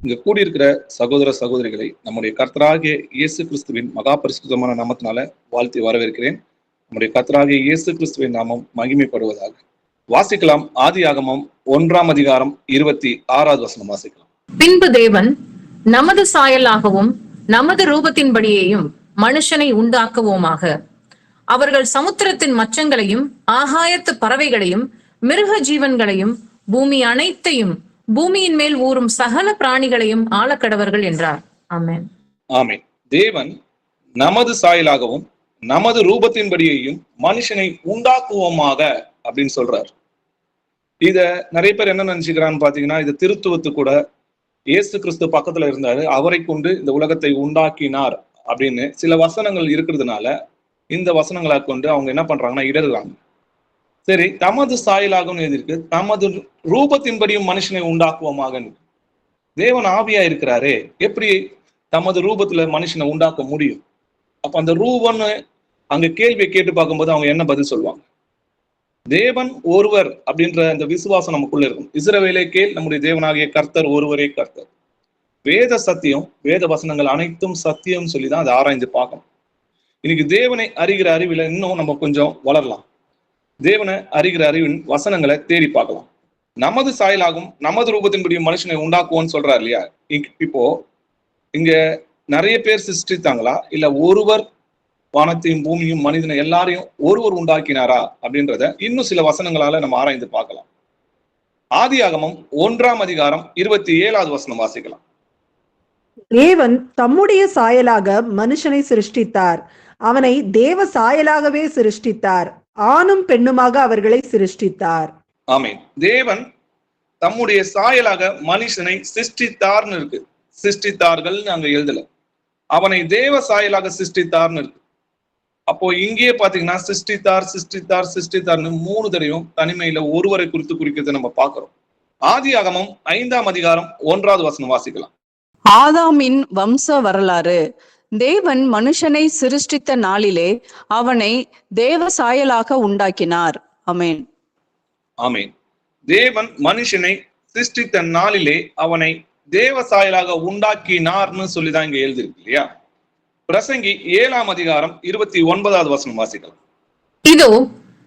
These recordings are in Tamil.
இங்க கூடியிருக்கிற சகோதர சகோதரிகளை நம்முடைய கர்த்தராகிய இயேசு கிறிஸ்துவின் மகா பரிசுத்தமான நாமத்தினால வாழ்த்தி வரவேற்கிறேன். நம்முடைய கர்த்தராகிய இயேசு கிறிஸ்துவின் நாமம் மகிமைப்படுவதாக. வாசிக்கலாம். ஆதியாகமம் 1ஆம் அதிகாரம் 26வது வசனம் வாசிக்கலாம். பின்பு தேவன் நமது சாயலாகவும் நமது ரூபத்தின்படியேயும் மனுஷனை உண்டாக்குவோமாக. அவர்கள் சமுத்திரத்தின் மச்சங்களையும் ஆகாயத்து பறவைகளையும் மிருக ஜீவன்களையும் பூமி அனைத்தையும் பூமியின் மேல் ஊறும் சகல பிராணிகளையும் ஆளக்கடவர்கள் என்றார். ஆமென். ஆமென். தேவன் நமது சாயலாகவும் நமது ரூபத்தின்படியையும் மனுஷனை உண்டாக்குவோமாக அப்படின்னு சொல்றார். இத நிறைய பேர் என்ன நினைச்சுக்கிறான்னு பாத்தீங்கன்னா, இது திருத்துவத்து கூட இயேசு கிறிஸ்து பக்கத்துல இருந்தாரு, அவரை கொண்டு இந்த உலகத்தை உண்டாக்கினார் அப்படின்னு சில வசனங்கள் இருக்கிறதுனால இந்த வசனங்களை கொண்டு அவங்க என்ன பண்றாங்கன்னா இடர்றாங்க. சரி, தமது சாயலாகவும் எழுதியிருக்கு, தமது ரூபத்தின்படியும் மனுஷனை உண்டாக்குவோமாக. தேவன் ஆவியா இருக்கிறாரே, எப்படி தமது ரூபத்துல மனுஷனை உண்டாக்க முடியும்? அப்ப அந்த ரூபம்னு அங்க கேள்வியை கேட்டு பார்க்கும்போது அவங்க என்ன பதில் சொல்லுவாங்க? தேவன் ஒருவர் அப்படின்ற அந்த விசுவாசம் நமக்குள்ள இருக்கும். இஸ்ரவேலே கேள், நம்முடைய தேவனாகிய கர்த்தர் ஒருவரே கர்த்தர். வேத சத்தியம், வேத வசனங்கள் அனைத்தும் சத்தியம் சொல்லிதான் அதை ஆராய்ந்து பார்க்கணும். இன்னைக்கு தேவனை அறிகிற அறிவில இன்னும் நம்ம கொஞ்சம் வளரலாம். தேவனை அறிகிற அறிவின் வசனங்களை தேடி பார்க்கலாம். நமது சாயலாகும் நமது ரூபத்தின்படியும் மனுஷனை உண்டாக்குவோன்னு சொல்றாரு இல்லையா? இப்போ இங்க நிறைய பேர் சிருஷ்டித்தாங்களா, இல்ல ஒருவர் வானத்தையும் பூமியும் மனிதனை எல்லாரையும் ஒருவர் உண்டாக்கினாரா அப்படின்றத இன்னும் சில வசனங்களால நம்ம ஆராய்ந்து பார்க்கலாம். ஆதியாகமம் 1ஆம் அதிகாரம் 27வது வசனம் வாசிக்கலாம். தேவன் தம்முடைய சாயலாக மனுஷனை சிருஷ்டித்தார், அவனை தேவ சாயலாகவே சிருஷ்டித்தார், ஆணும் பெண்ணுமாக அவர்களை சிருஷ்டித்தார். ஆமென். தேவன் தம்முடைய சாயலாக மனுஷனை சிருஷ்டித்தார்னு இருக்கு, சிருஷ்டித்தார்கள் அங்க எழுதல. அவனை தேவ சாயலாக சிருஷ்டித்தார்னு இருக்கு. அப்போ இங்கேயே பாத்தீங்கன்னா சிருஷ்டித்தார் சிருஷ்டித்தார் சிருஷ்டித்தார்னு 3 தடவையும் தனிமையில ஒருவரை குறித்து குறிக்கிறத நம்ம பார்க்கிறோம். ஆதியாகமம் 5ஆம் அதிகாரம் 1வது வசனம் வாசிக்கலாம். ஆதாமின் வம்ச வரலாறு. தேவன் மனுஷனை சிருஷ்டித்த நாளிலே அவனை தேவ சாயலாக உண்டாக்கினார். ஆமென். ஆமென். தேவன் மனுஷனை சிருஷ்டித்த நாளிலே அவனை தேவ சாயலாக உண்டாக்கினார்னு சொல்லிதான் இங்க எழுதிருக்கு இல்லையா? பிரசங்கி 7ஆம் அதிகாரம் 29வது வசனம் வாசிக்கலாம். இதோ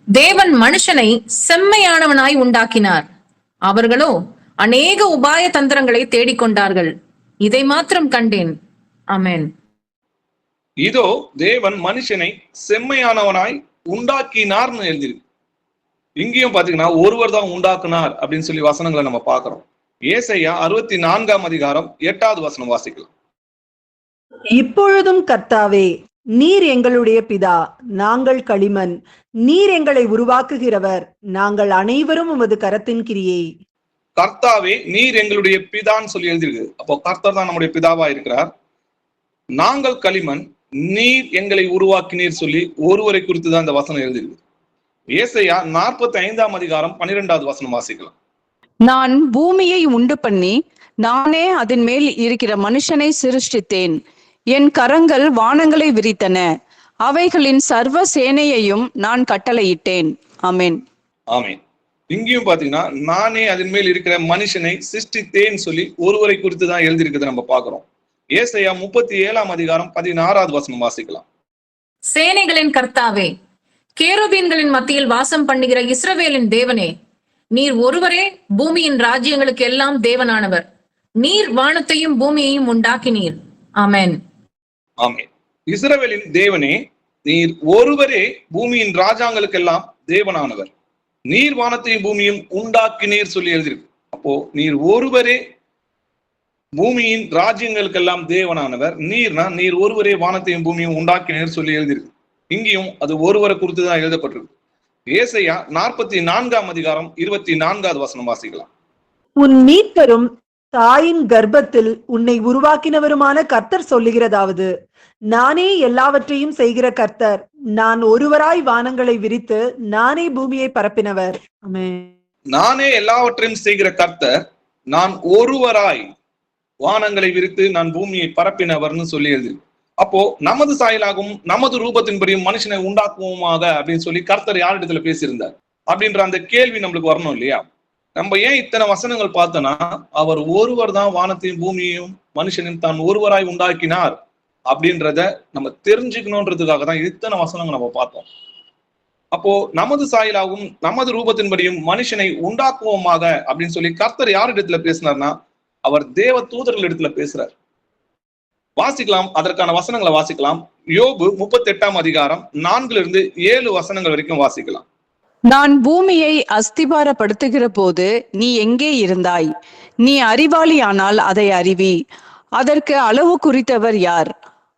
தேவன் மனுஷனை செம்மையானவனாய் உண்டாக்கினார், அவர்களோ அநேக உபாய தந்திரங்களை தேடிக்கொண்டார்கள், இதை மாத்திரம் கண்டேன். ஆமென். இதோ தேவன் மனுஷனை செம்மையானவனாய் உண்டாக்கினார்னு எழுதிருக்கு. இங்கேயும் பாத்தீங்கன்னா ஒருவர் தான் உண்டாக்குனார் அப்படின்னு சொல்லி வசனங்களை நம்ம பார்க்கிறோம். ஏசாயா 64ஆம் அதிகாரம் 8வது வசனம் வாசிக்கலாம். இப்பொழுதும் கர்த்தாவே, நீர் எங்களுடைய பிதா, நாங்கள் களிமண், நீர் எங்களை உருவாக்குகிறவர், நாங்கள் அனைவரும் உமது கரத்தின் கிரியை. கர்த்தாவே, நீர் எங்களுடைய பிதான்னு சொல்லி எழுதிருக்கு. அப்போ கர்த்தர் தான் நம்முடைய பிதாவா இருக்கிறார். நாங்கள் களிமண், நீர் எங்களை உருவாக்கினீர் சொல்லி ஒருவரை குறித்து தான் இந்த வசனம் எழுதிருக்கு. ஏசாயா 45ஆம் அதிகாரம் 12வது வசனம் வாசிக்கலாம். நான் பூமியை உண்டு பண்ணி நானே அதன் மேல் இருக்கிற மனுஷனை சிருஷ்டித்தேன், என் கரங்கள் வானங்களை விரித்தன, அவைகளின் சர்வ சேனையையும் நான் கட்டளையிட்டேன். ஆமென். ஆமென். இங்கேயும் பாத்தீங்கன்னா நானே அதன் மேல் இருக்கிற மனுஷனை சிருஷ்டித்தேன் சொல்லி ஒருவரை குறித்து தான் எழுதியிருக்கிறத நம்ம பாக்குறோம். ஏசாயா 37ஆம் அதிகாரம் 16வது வசனம் வாசிக்கலாம். சேனைகளின் கர்த்தாவே, கேருபீன்களின் மத்தியில் வாசம் பண்ணுகிற இஸ்ரவேலின் தேவனே, நீர் ஒருவரே பூமியின் ராஜ்யங்களுக்கு எல்லாம் தேவனானவர், நீர் வானத்தையும் பூமியையும் உண்டாக்கினீர். ஆமென். ஆமென். இஸ்ரவேலின் தேவனே, நீர் ஒருவரே பூமியின் ராஜாங்களுக்கெல்லாம் தேவனானவர், நீர் வானத்தையும் பூமியும் உண்டாக்கினீர் சொல்லி எழுதியிருக்கு. அப்போ நீர் ஒருவரே பூமியின் ராஜ்யங்களுக்கெல்லாம் தேவனானவர், நீர் ஒருவரே வானத்தையும் பூமியும் உண்டாக்கினீர் சொல்லி எழுதியிருக்கு. இங்கேயும் அது ஒருவரை குறித்து தான் எழுதப்பட்டிருக்கு. ஏசாயா 44ஆம் அதிகாரம் 24வது வசனம் வாசிக்கலாம். உன் மீட்பரும் தாயின் கர்ப்பத்தில் உன்னை உருவாக்கினவருமான கர்த்தர் சொல்லுகிறதாவது, நானே எல்லாவற்றையும் செய்கிற கர்த்தர், நான் ஒருவராய் வானங்களை விரித்து நானே பூமியை பரப்பினவர். ஆமென். நானே எல்லாவற்றையும் செய்கிற கர்த்தர், நான் ஒருவராய் வானங்களை விரித்து நான் பூமியை பரப்பினவர்னு சொல்லி எழுது. அப்போ நமது சாயலாகவும் நமது ரூபத்தின்படியும் மனுஷனை உண்டாக்குவோமாக அப்படின்னு சொல்லி கர்த்தர் யாரிடத்துல பேசியிருந்தார் அப்படின்ற அந்த கேள்வி நம்மளுக்கு வரணும் இல்லையா? நம்ம ஏன் இத்தனை வசனங்கள் பார்த்தோம்னா, அவர் ஒருவர் தான் வானத்தையும் பூமியையும் மனுஷனையும் தான் ஒருவராய் உண்டாக்கினார் அப்படின்றத நம்ம தெரிஞ்சுக்கணுன்றதுக்காக தான் இத்தனை வசனங்கள் நம்ம பார்த்தோம். அப்போ நமது சாயலாகவும் நமது ரூபத்தின்படியும் மனுஷனை உண்டாக்குவோமாக அப்படின்னு சொல்லி கர்த்தர் யார் இடத்துல பேசினார்னா, அவர் தேவ தூதர்கள் இடத்துல பேசுறார். வாசிக்கலாம், அதற்கான வசனங்களை வாசிக்கலாம். யோபு 38 அதிகாரம் 4-7 வசனங்கள் வரைக்கும் வாசிக்கலாம். நான் பூமியை அஸ்திபாரப்படுத்துகிற போது நீ எங்கே இருந்தாய்? நீ அறிவாளியானால் அதை அறிவி. அதற்கு அளவு குறித்தவர் யார்?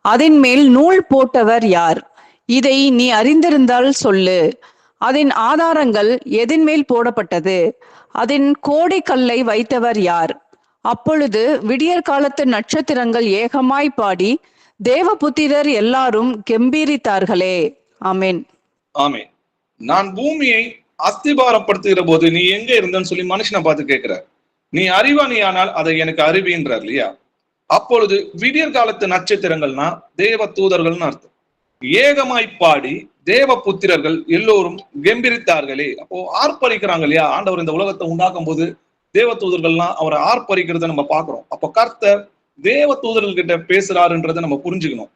அதன் மேல் நூல் போட்டவர் யார்? இதை நீ அறிந்திருந்தால் சொல்லு. அதன் ஆதாரங்கள் எதன் மேல் போடப்பட்டது? அதன் கோடைக்கல்லை வைத்தவர் யார்? அப்பொழுது விடியற் காலத்து நட்சத்திரங்கள் ஏகமாய் பாடி தேவபுத்திரர் எல்லாரும் கெம்பீரித்தார்களே. ஆமென். ஆமென். நான் பூமியை அஸ்திபாரப்படுத்துகிற போது நீ எங்க இருந்தன்னு சொல்லி மனுஷனை பார்த்து கேட்கிறார். நீ அறிவானியானால் அதை எனக்கு அறிவின்றார் இல்லையா? அப்பொழுது விடியற் காலத்து நட்சத்திரங்கள்னா தேவ தூதர்கள்னு அர்த்தம். ஏகமாய் பாடி தேவ புத்திரர்கள் எல்லோரும் கெம்பீரித்தார்களே. அப்போ ஆர்ப்பரிக்கிறாங்க இல்லையா? ஆண்டவர் இந்த உலகத்தை உண்டாக்கும் போது தேவ தூதர்கள்லாம் அவரை ஆர்ப்பரிக்கிறத நம்ம பாக்குறோம். அப்போ கர்த்தர் தேவ தூதர்கள் கிட்ட பேசுறாருன்றதை நம்ம புரிஞ்சுக்கணும்.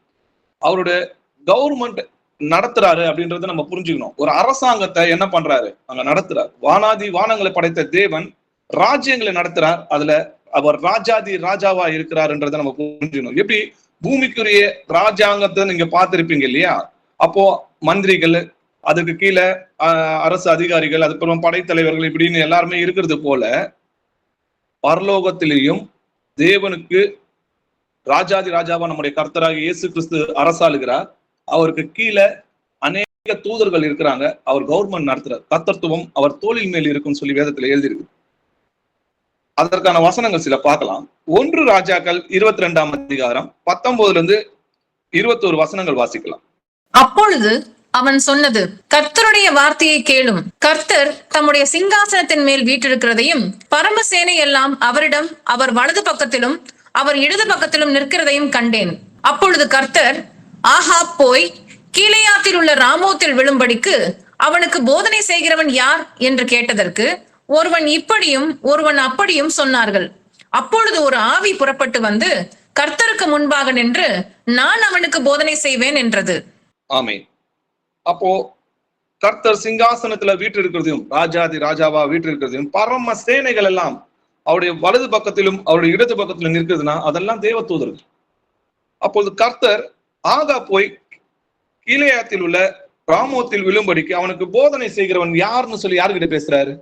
அவருடைய கவர்மெண்ட் நடத்துறாரு அப்படின்றத நம்ம புரிஞ்சுக்கணும். ஒரு அரசாங்கத்தை என்ன பண்றாரு? அங்க நடத்துறாரு. வானாதி வானங்களை படைத்த தேவன் ராஜ்யங்களை நடத்துறார். அதுல அவர் ராஜாதி ராஜாவா இருக்கிறாருன்றதை நம்ம புரிஞ்சுக்கணும். எப்படி பூமிக்குரிய ராஜாங்கத்தை நீங்க பார்த்திருப்பீங்க இல்லையா? அப்போ மந்திரிகள், அதுக்கு கீழே அரசு அதிகாரிகள், அதுக்கப்புறம் படைத்தலைவர்கள் இப்படின்னு எல்லாருமே இருக்கிறது போல பரலோகத்திலேயும் தேவனுக்கு ராஜாதி ராஜாவா நம்முடைய கர்த்தராக இயேசு கிறிஸ்து அரசாளுகிறார். அவருக்கு கீழே அநேக தூதர்கள் இருக்கிறாங்க. அவர் கவர்மெண்ட் நடத்துறார். கர்த்தத்துவம் அவர் தோளின் மேல் இருக்குன்னு சொல்லி வேதத்துல எழுதியிருக்கு. அதற்கான வசனங்கள் சில பார்க்கலாம். 1 ராஜாக்கள் 22 அதிகாரம் 19-21 வசனங்கள் வாசிக்கலாம். அப்பொழுது அவன் சொன்னது, கர்த்தருடைய வார்த்தையை கேளும். கர்த்தர் தம்முடைய சிங்காசனத்தின் மேல் வீற்றிருக்கிறதையும் பரமசேனை எல்லாம் அவரிடம் அவர் வலது பக்கத்திலும் அவர் இடது பக்கத்திலும் நிற்கிறதையும் கண்டேன். அப்பொழுது கர்த்தர், ஆகாப் போய் கீலேயாத்தில் உள்ள ராமோத்தில் விழும்படிக்கு அவனுக்கு போதனை செய்கிறவன் யார் என்று கேட்டதற்கு ஒருவன் இப்படியும் ஒருவன் அப்படியும் சொன்னார்கள். அப்பொழுது ஒரு ஆவி புறப்பட்டு வந்து கர்த்தருக்கு முன்பாக நின்று, நான் அவனுக்கு போதனை செய்வேன் என்றது. ஆமென். அப்போ கர்த்தர் சிங்காசனத்துல வீட்டு இருக்கிறதையும் ராஜாதி ராஜாவா வீட்டு இருக்கிறதையும் பரம சேனைகள் எல்லாம் அவருடைய வலது பக்கத்திலும் அவருடைய இடது பக்கத்திலும் நிற்கிறதுனா அதெல்லாம் தேவ தூதர்கள். அப்போது கர்த்தர் ஆகா போய் கீலேயாத்தில் உள்ள ராமோத்தில் விழும்படிக்கு அவனுக்கு போதனை செய்கிறவன் யாருன்னு சொல்லி யாருக்கிட்ட பேசுறாரு?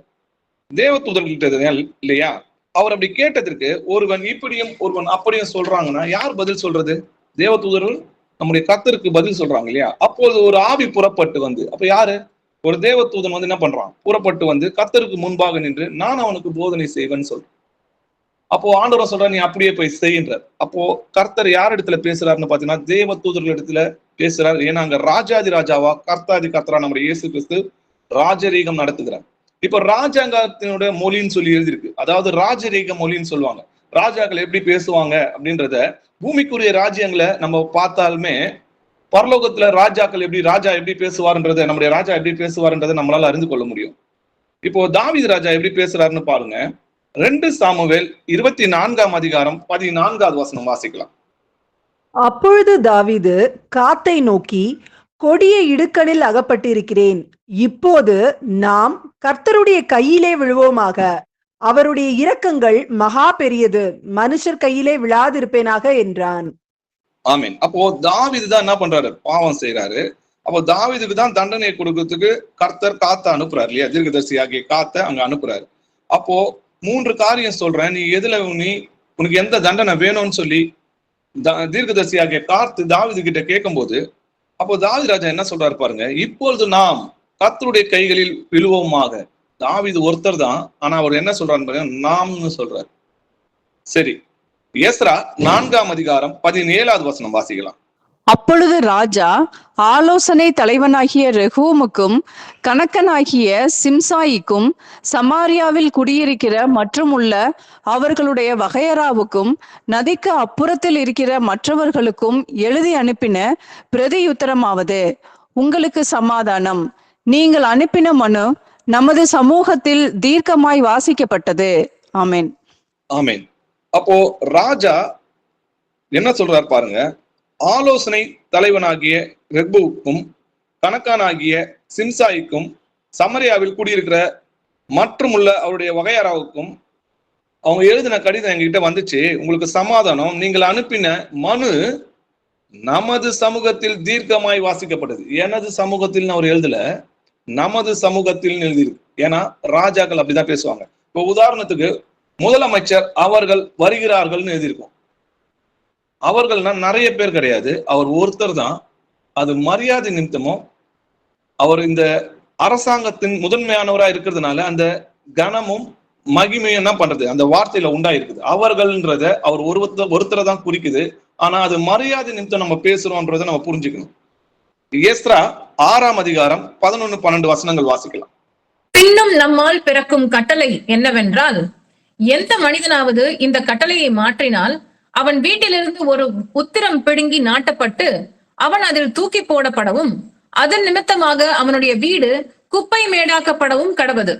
தேவ தூதர்கிட்ட இல்லையா? அவர் அப்படி கேட்டதற்கு ஒருவன் இப்படியும் ஒருவன் அப்படியும் சொல்றாங்கன்னா யார் பதில் சொல்றது? தேவ தூதர்கள் நம்முடைய கர்த்தருக்கு பதில் சொல்றாங்க இல்லையா? அப்போது ஒரு ஆவி புறப்பட்டு வந்து, அப்ப யாரு? ஒரு தேவ தூதன் வந்து என்ன பண்றான்? புறப்பட்டு வந்து கர்த்தருக்கு முன்பாக நின்று நான் அவனுக்கு போதனை செய்வேன்னு சொல்றேன். அப்போ ஆண்டவர் சொல்ற, நீ அப்படியே போய் செய்கின்றார். அப்போ கர்த்தர் யார் இடத்துல பேசுறாருன்னு பாத்தீங்கன்னா தேவ தூதர்கள் இடத்துல பேசுறாரு. ஏன்னா அங்க ராஜாதி ராஜாவா கர்த்தாதி கர்த்தரா நம்முடைய இயேசு கிறிஸ்து ராஜரீகம் நடத்துகிறார். இப்ப ராஜாங்கத்தினுடைய மொழின்னு சொல்லி எழுதியிருக்கு. அதாவது ராஜரீக மொழின்னு சொல்லுவாங்க. ராஜாக்கள் எப்படி பேசுவாங்க அப்படின்றத பூமிக்குரிய ராஜ்யங்களை நம்ம பார்த்தாலுமே பரலோகத்துல ராஜாக்கள் ராஜா எப்படி பேசுவார்ன்றத, நம்முடைய ராஜா எப்படி பேசுவார்ன்றதை நம்மளால அறிந்து கொள்ள முடியும். இப்போ தாவீது ராஜா எப்படி பேசுறாருன்னு பாருங்க. 2 சாமுவேல் 24 அதிகாரம் 14 வசனம் வாசிக்கலாம். அப்பொழுது தாவீது காத்தை நோக்கி, கொடிய இடுக்கணில் அகப்பட்டிருக்கிறேன். இப்போது நாம் கர்த்தருடைய கையிலே விழுவோமாக. அவருடைய இரக்கங்கள் மகா பெரியது. மனுஷர் கையிலே விழாதிருப்பேனாக என்றான். ஆமீன். அப்போ தாவீது தான் என்ன பண்றாரு? பாவம் செய்யறாரு. அப்போ தாவீதுக்கு தான் தண்டனை கொடுக்கறதுக்கு கர்த்தர் காத்த அனுப்புறாரு இல்லையா? தீர்க்கதரிசி ஆகிய காத்த அங்க அனுப்புறாரு. அப்போ 3 காரியம் சொல்றேன், நீ எதுல உனக்கு எந்த தண்டனை வேணும்னு சொல்லி தீர்க்கதரிசி ஆகிய காத்து தாவீது கிட்ட கேட்கும் போது, அப்போ தாவீது ராஜா என்ன சொல்றாரு பாருங்க. இப்பொழுது நாம் கர்த்தருடைய கைகளில் விழுவோமாக. தாவீது ஒருத்தர் தான், ஆனா அவர் என்ன சொல்றாரு பாருங்க, நாம்னு சொல்றாரு. சரி, எஸ்ரா 4 அதிகாரம் 17 வசனம் வாசிக்கலாம். அப்பொழுது ராஜா ஆலோசனை தலைவனாகிய ரெகூமுக்கும் கணக்கனாகிய சிம்சாயிக்கும் சமாரியாவில் குடியிருக்கிற மற்றும் உள்ள அவர்களுடைய வகையராவுக்கும் நதிக்கு அப்புறத்தில் இருக்கிற மற்றவர்களுக்கும் எழுதி அனுப்பின பிரதியுத்தரமாவது, உங்களுக்கு சமாதானம். நீங்கள் அனுப்பின மனு நமது சமூகத்தில் தீர்க்கமாய் வாசிக்கப்பட்டது. ஆமென். ஆமென். அப்போ ராஜா என்ன சொல்றார் பாருங்க, ஆலோசனை தலைவனாகிய ரெக்புவுக்கும் கணக்கானாகிய சிம்சாய்க்கும் சமரியாவில் குடியிருக்கிற மற்றும் உள்ள அவருடைய வகையாராவுக்கும் அவங்க எழுதின கடிதம் எங்ககிட்ட வந்துச்சு, உங்களுக்கு சமாதானம், நீங்கள் அனுப்பின மனு நமது சமூகத்தில் தீர்க்கமாய் வாசிக்கப்பட்டது. எனது சமூகத்தில் அவர் எழுதல, நமது சமூகத்தில் எழுதியிருக்கு. ஏன்னா ராஜாக்கள் அப்படிதான் பேசுவாங்க. இப்போ உதாரணத்துக்கு முதலமைச்சர் அவர்கள் வருகிறார்கள்னு எழுதியிருக்கும். அவர்கள்னா நிறைய பேர் கிடையாது, அவர் ஒருத்தர் தான். அது மரியாதை நிமித்தமும் அவர் இந்த அரசாங்கத்தின் முதன்மையானவராக இருக்கிறதுனால அந்த கனமும் மகிமையும் என்ன பண்றது, அந்த வார்த்தையில உண்டாயிருக்குது. அவர்கள்ன்றத அவர் ஒருத்தரை தான் குறிக்குது. ஆனா அது மரியாதை நிமித்தம் நம்ம பேசுறோம்ன்றதை நம்ம புரிஞ்சுக்கணும். எஸ்ரா 6ஆம் அதிகாரம் 11-12 வசனங்கள் வாசிக்கலாம். பின்னும் நம்மால் பிறக்கும் கட்டளை என்னவென்றால், எந்த மனிதனாவது இந்த கட்டளையை மாற்றினால் அவன் வீட்டிலிருந்து ஒரு உத்திரம் பிடுங்கி நாட்டப்பட்டு அவன் அதில் தூக்கி போடப்படவும் அதன் நிமித்தமாக அவனுடைய வீடு குப்பை மேடாக்கப்படவும் கடவது.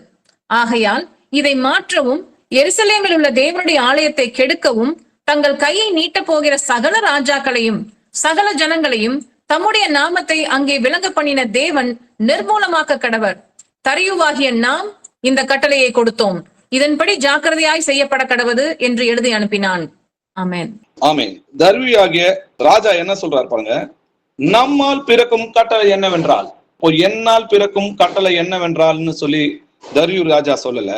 ஆகையால் இதை மாற்றவும் எருசலேமில் உள்ள தேவனுடைய ஆலயத்தை கெடுக்கவும் தங்கள் கையை நீட்டப் போகிற சகல ராஜாக்களையும் சகல ஜனங்களையும் தம்முடைய நாமத்தை அங்கே விளங்க பண்ணின தேவன் நிர்மூலமாக்க கடவர். தரியுவாகிய நாம் இந்த கட்டளையை கொடுத்தோம், இதன்படி ஜாக்கிரதையாய் செய்யப்பட கடவது என்று எழுதி அனுப்பினான். ஆமென். ஆமென். தர்வியாகிய ராஜா என்ன சொல்றார் பாருங்க, நம்மால் பிறக்கும் கட்டளை என்னவென்றால், இப்போ என்னால் பிறக்கும் கட்டளை என்னவென்றால்னு சொல்லி தர்யூ ராஜா சொல்லல,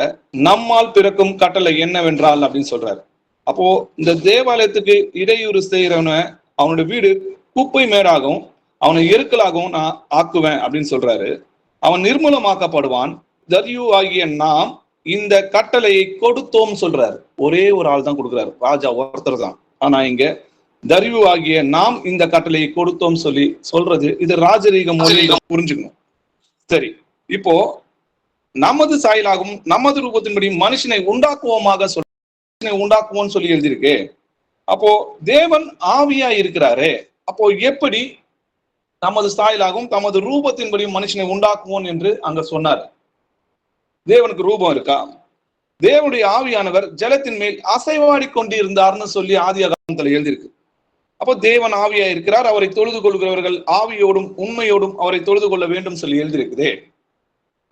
நம்மால் பிறக்கும் கட்டளை என்னவென்றால் அப்படின்னு சொல்றாரு. அப்போ இந்த தேவாலயத்துக்கு இடையூறு செய்யறவன அவனுடைய வீடு குப்பை மேடாகவும் அவனை எருக்கலாகவும் நான் ஆக்குவேன் அப்படின்னு சொல்றாரு. அவன் நிர்மூலமாக்கப்படுவான். தர்யூ ஆகிய நாம் இந்த கட்டளையை கொடுத்தோம் சொல்றாரு. ஒரே ஒரு ஆள் தான் கொடுக்குறாரு, ராஜா ஒருத்தர் தான். ஆனா இங்க தர்யூ ஆகிய நாம் இந்த கட்டளையை கொடுத்தோம் சொல்லி சொல்றது, இது ராஜரீக மொழி, புரிஞ்சுக்கணும். சரி, இப்போ நமது சாயலாகவும் நமது ரூபத்தின்படி மனுஷனை உண்டாக்குவோமாக உண்டாக்குவோம்னு சொல்லி எழுதியிருக்கு. அப்போ தேவன் ஆவியா இருக்கிறாரு. அப்போ எப்படி நமது சாயலாகவும் தமது ரூபத்தின்படி மனுஷனை உண்டாக்குவோம் என்று அங்க சொன்னார். தேவனுக்கு ரூபம் இருக்கா? தேவனுடைய ஆவியானவர் ஜலத்தின் மேல் அசைவாடி கொண்டிருந்தார்னு சொல்லி ஆதியாகமத்துல எழுதியிருக்கு. அப்போ தேவன் ஆவியா இருக்கிறார், அவரை தொழுது கொள்கிறவர்கள் ஆவியோடும் உண்மையோடும் அவரை தொழுது கொள்ள வேண்டும் சொல்லி எழுதியிருக்குதே.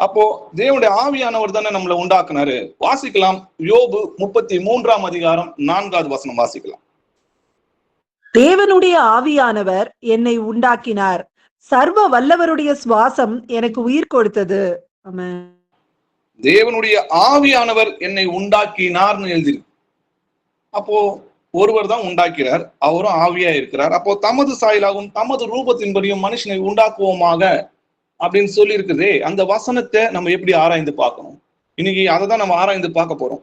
அப்போ தேவனுடைய ஆவியானவர் தானே நம்மளை உண்டாக்குனாரு. வாசிக்கலாம், யோபு 33ஆம் அதிகாரம் 4வது வசனம் வாசிக்கலாம். தேவனுடைய ஆவியானவர் என்னை உண்டாக்கினார், சர்வ வல்லவருடைய சுவாசம் எனக்கு உயிர் கொடுத்தது. ஆமென். தேவனுடைய ஆவியானவர் என்னை உண்டாக்கினார்னு எழுதியிருக்கு. அப்போ ஒருவர் தான் உண்டாக்கிறார், அவரும் ஆவியா இருக்கிறார். அப்போ தமது சாயலாகவும் தமது ரூபத்தின்படியும் மனுஷனை உண்டாக்குவோமாக அப்படின்னு சொல்லி இருக்குதே. அந்த வசனத்தை நம்ம எப்படி ஆராய்ந்து பார்க்கணும்? இன்னைக்கு அதை தான் நம்ம ஆராய்ந்து பார்க்க போறோம்.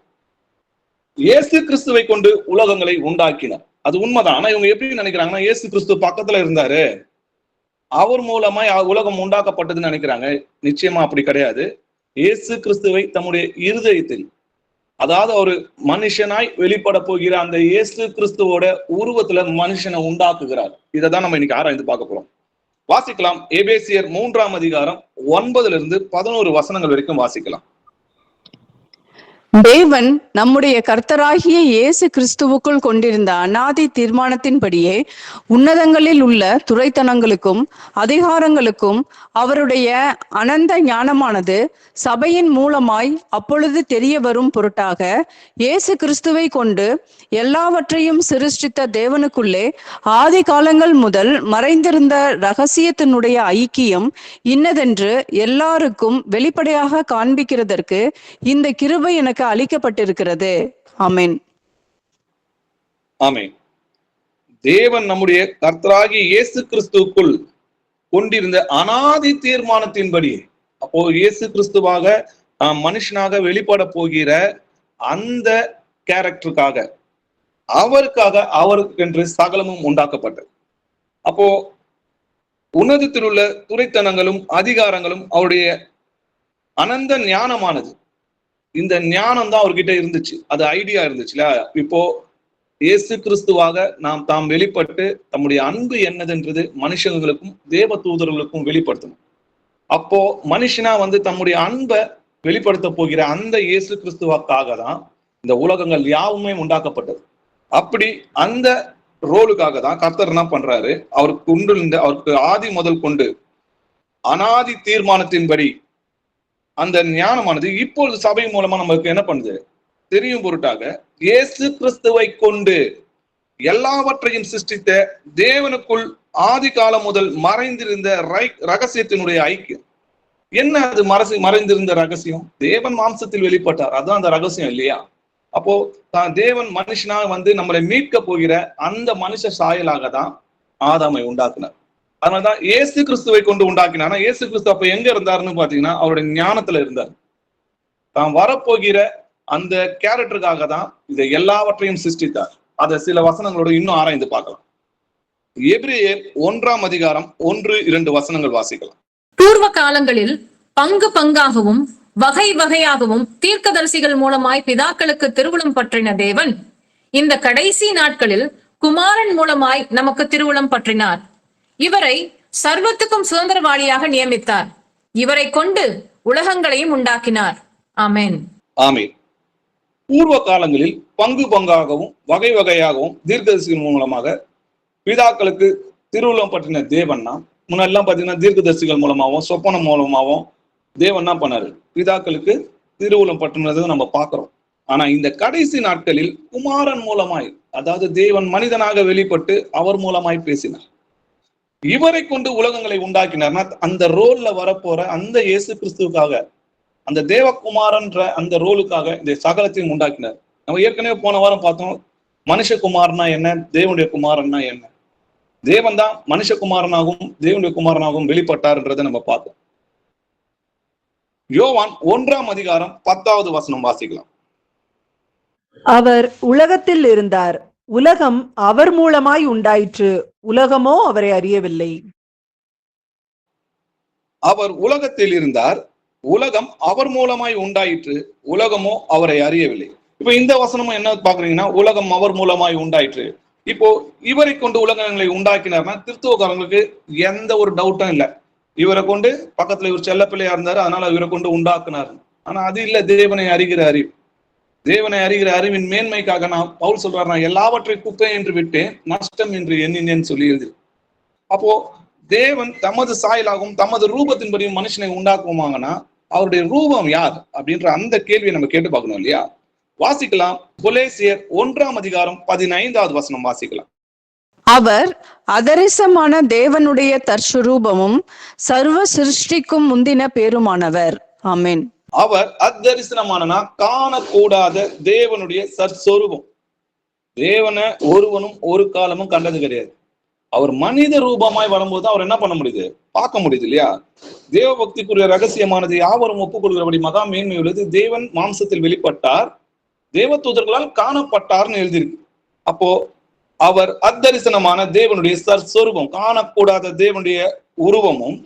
இயேசு கிறிஸ்துவை கொண்டு உலகங்களை உண்டாக்கினார், அது உண்மைதான். ஆனா இவங்க எப்படி நினைக்கிறாங்கன்னா, இயேசு கிறிஸ்து பக்கத்துல இருந்தாரு, அவர் மூலமா உலகம் உண்டாக்கப்பட்டதுன்னு நினைக்கிறாங்க. நிச்சயமா அப்படி கிடையாது. இயேசு கிறிஸ்துவை தம்முடைய இருதயத்தில், அதாவது ஒரு மனுஷனாய் வெளிப்பட போகிற அந்த இயேசு கிறிஸ்துவோட உருவத்துல மனுஷனை உண்டாக்குகிறார். இதை தான் நம்ம இன்னைக்கு ஆராய்ந்து பார்க்க போறோம். வாசிக்கலாம், எபேசியர் 3ஆம் அதிகாரம் 9-11 வசனங்கள் வரைக்கும் வாசிக்கலாம். தேவன் நம்முடைய கர்த்தராகிய இயேசு கிறிஸ்துவுக்குள் கொண்டிருந்த அநாதி தீர்மானத்தின்படியே உன்னதங்களில் உள்ள துரைத்தனங்களுக்கும் அதிகாரங்களுக்கும் அவருடைய அனந்த ஞானமானது சபையின் மூலமாய் அப்பொழுது தெரிய வரும் பொருட்டாக இயேசு கிறிஸ்துவை கொண்டு எல்லாவற்றையும் சிருஷ்டித்த தேவனுக்குள்ளே ஆதி காலங்கள் முதல் மறைந்திருந்த இரகசியத்தினுடைய ஐக்கியம் இன்னதென்று எல்லாருக்கும் வெளிப்படையாக காண்பிக்கிறதற்கு இந்த கிருபை எனக்கு அளிக்கப்பட்டிருக்கிறது. ஆமென். ஆமென். தேவன் நம்முடைய கர்த்தராகிய இயேசு கிறிஸ்துவுக்குள் கொண்டிருந்த அநாதி தீர்மானத்தின்படி, அப்போ இயேசு கிறிஸ்துவாக மனுஷனாக வெளிப்பட போகிற அந்த கேரக்டருக்காக, அவருக்காக, அவருக்கென்று சகலமும் உண்டாக்கப்பட்டது. அப்போ உன்னதத்தில் உள்ள துரைத்தனங்களும் அதிகாரங்களும் அவருடைய அனந்த ஞானமானது. இந்த ஞானம் தான் அவர்கிட்ட இருந்துச்சு, அது ஐடியா இருந்துச்சுல. இப்போ இயேசு கிறிஸ்துவாக நாம் தாம் வெளிப்பட்டு தம்முடைய அன்பு என்னதுன்றது மனுஷங்களுக்கும் தேவ தூதர்களுக்கும் வெளிப்படுத்தணும். அப்போ மனுஷனா தம்முடைய அன்பை வெளிப்படுத்த போகிற அந்த இயேசு கிறிஸ்துவுக்காக தான் இந்த உலகங்கள் யாவுமே உண்டாக்கப்பட்டது. அப்படி அந்த ரோலுக்காக தான் கர்த்தர் என்ன பண்றாரு, அவருக்கு ஆதி முதல் கொண்டு அனாதி தீர்மானத்தின்படி அந்த ஞானமானது இப்பொழுது சபை மூலமா நமக்கு என்ன பண்ணுது தெரியும் பொருட்டாக இயேசு கிறிஸ்துவை கொண்டு எல்லாவற்றையும் சிருஷ்டித்த தேவனுக்குள் ஆதி காலம் முதல் மறைந்திருந்த ரகசியத்தினுடைய ஐக்கியம். என்ன அது மறைந்திருந்த ரகசியம்? தேவன் மாம்சத்தில் வெளிப்பட்டார், அதுதான் அந்த ரகசியம் இல்லையா? அப்போ தேவன் மனுஷனா நம்மளை மீட்க போகிற அந்த மனுஷ சாயலாக தான் ஆதாமை உண்டாக்குனார். அதனாலதான் இயேசு கிறிஸ்துவை கொண்டு உண்டாக்கினார். இயேசு கிறிஸ்து அப்ப எங்க இருந்தாருன்னு பாத்தீங்கன்னா அவருடைய ஞானத்துல இருந்தார். தான் வரப்போகிற அந்த கேரக்டருக்காக தான் இதை எல்லாவற்றையும் சிருஷ்டித்தார். அதை சில வசனங்களோட இன்னும் ஆராய்ந்து பார்க்கலாம். எபிரேயர் 1:1-2 வசனங்கள் வாசிக்கலாம். பூர்வ காலங்களில் பங்கு பங்காகவும் வகை வகையாகவும் தீர்க்கதரிசிகள் மூலமாய் பிதாக்களுக்கு திருவுளம் பற்றின தேவன் இந்த கடைசி நாட்களில் குமாரன் மூலமாய் நமக்கு திருவுளம் பற்றினார். இவரை சர்வத்துக்கும் சுதந்திரவாளியாக நியமித்தார். இவரை கொண்டு உலகங்களையும் உண்டாக்கினார். ஆமென். ஆமென். பூர்வ காலங்களில் பங்கு பங்காகவும் வகை வகையாகவும் தீர்க்கதரிசிகள் மூலமாக பிதாக்களுக்கு திருவுளம் பற்றின தேவன்னா, முன்னெல்லாம் பாத்தீங்கன்னா தீர்க்கதரிசிகள் மூலமாகவும் சொப்பனம் மூலமாகவும் தேவன் என்ன பண்ணாரு, பிதாக்களுக்கு திருவுளம் பற்றினதை நம்ம பார்க்கிறோம். ஆனா இந்த கடைசி நாட்களில் குமாரன் மூலமாய், அதாவது தேவன் மனிதனாக வெளிப்பட்டு அவர் மூலமாய் பேசினார். இவரை கொண்டு உலகங்களை உண்டாக்கினார்னா அந்த ரோல்ல வரப்போற அந்த இயேசு கிறிஸ்துவுக்காக, அந்த தேவகுமாரன்ற அந்த ரோலுக்காக இந்த சகலத்தையும் உண்டாக்கினார். நம்ம ஏற்கனவே போன வாரம் பார்த்தோம், மனுஷகுமாரனா என்ன, தேவனுடைய குமாரன்னா என்ன. தேவன் தான் மனுஷகுமாரனாகவும் தேவனுடைய குமாரனாகவும் வெளிப்பட்டார்ன்றதை நம்ம பார்த்தோம். யோவான் 1:10 வாசிக்கலாம். அவர் உலகத்தில் இருந்தார், உலகம் அவர் மூலமாய் உண்டாயிற்று, உலகமோ அவரை அறியவில்லை. அவர் உலகத்தில் இருந்தார், உலகம் அவர் மூலமாய் உண்டாயிற்று, உலகமோ அவரை அறியவில்லை. இப்ப இந்த வசனமும் என்ன பாக்குறீங்கன்னா, உலகம் அவர் மூலமாய் உண்டாயிற்று. இப்போ இவரை கொண்டு உலகங்களை உண்டாக்கினார்னா கிறிஸ்துவக்காரங்களுக்கு எந்த ஒரு டவுட்டும் இல்லை. இவரை கொண்டு பக்கத்துல இவர் செல்ல பிள்ளையா இருந்தாரு, அதனால இவரை கொண்டு உண்டாக்குனார். ஆனா அது இல்ல தேவனை அறிகிற அறிவு. தேவனை அறிகிற அறிவின் மேன்மைக்காக நான் பவுல் சொல்றாரு, நான் எல்லாவற்றை குப்பை என்று விட்டேன், நஷ்டம் என்று எண்ணினேன்னு சொல்லி எழுதி. அப்போ தேவன் தமது சாயலாகவும் தமது ரூபத்தின்படியும் மனுஷனை உண்டாக்குவாங்கன்னா அவருடைய ரூபம் யார் அப்படின்ற அந்த கேள்வியை நம்ம கேட்டு பார்க்கணும் இல்லையா? வாசிக்கலாம். கொலேசியர் 1:15 வாசிக்கலாம். அவர் அதரிசமான தேவனுடைய தற்சுரூபமும் சர்வ சிருஷ்டிக்கும் முந்தின பேருமானவர். ஆமென். அவர் அத்தரிசனமானனா காணக்கூடாத தேவனுடைய சற்சொரூபம். தேவனை ஒருவனும் ஒரு காலமும் கண்டது கிடையாது. அவர் மனித ரூபமாய் வரும்போது அவர் என்ன பண்ண முடியுது, பார்க்க முடியுது இல்லையா? தேவ பக்திக்குரிய ரகசியமானது யாவரும் ஒப்புக்கொள்கிறபடி மகா மேன்மை உள்ளது. தேவன் மாம்சத்தில் வெளிப்பட்டார், தேவ தூதர்களால் காணப்பட்டார்னு எழுதியிருக்கு. அப்போ அவர் அத்தரிசனமான தேவனுடைய சற்சொரூபம், காணக்கூடாத தேவனுடைய உருவமும்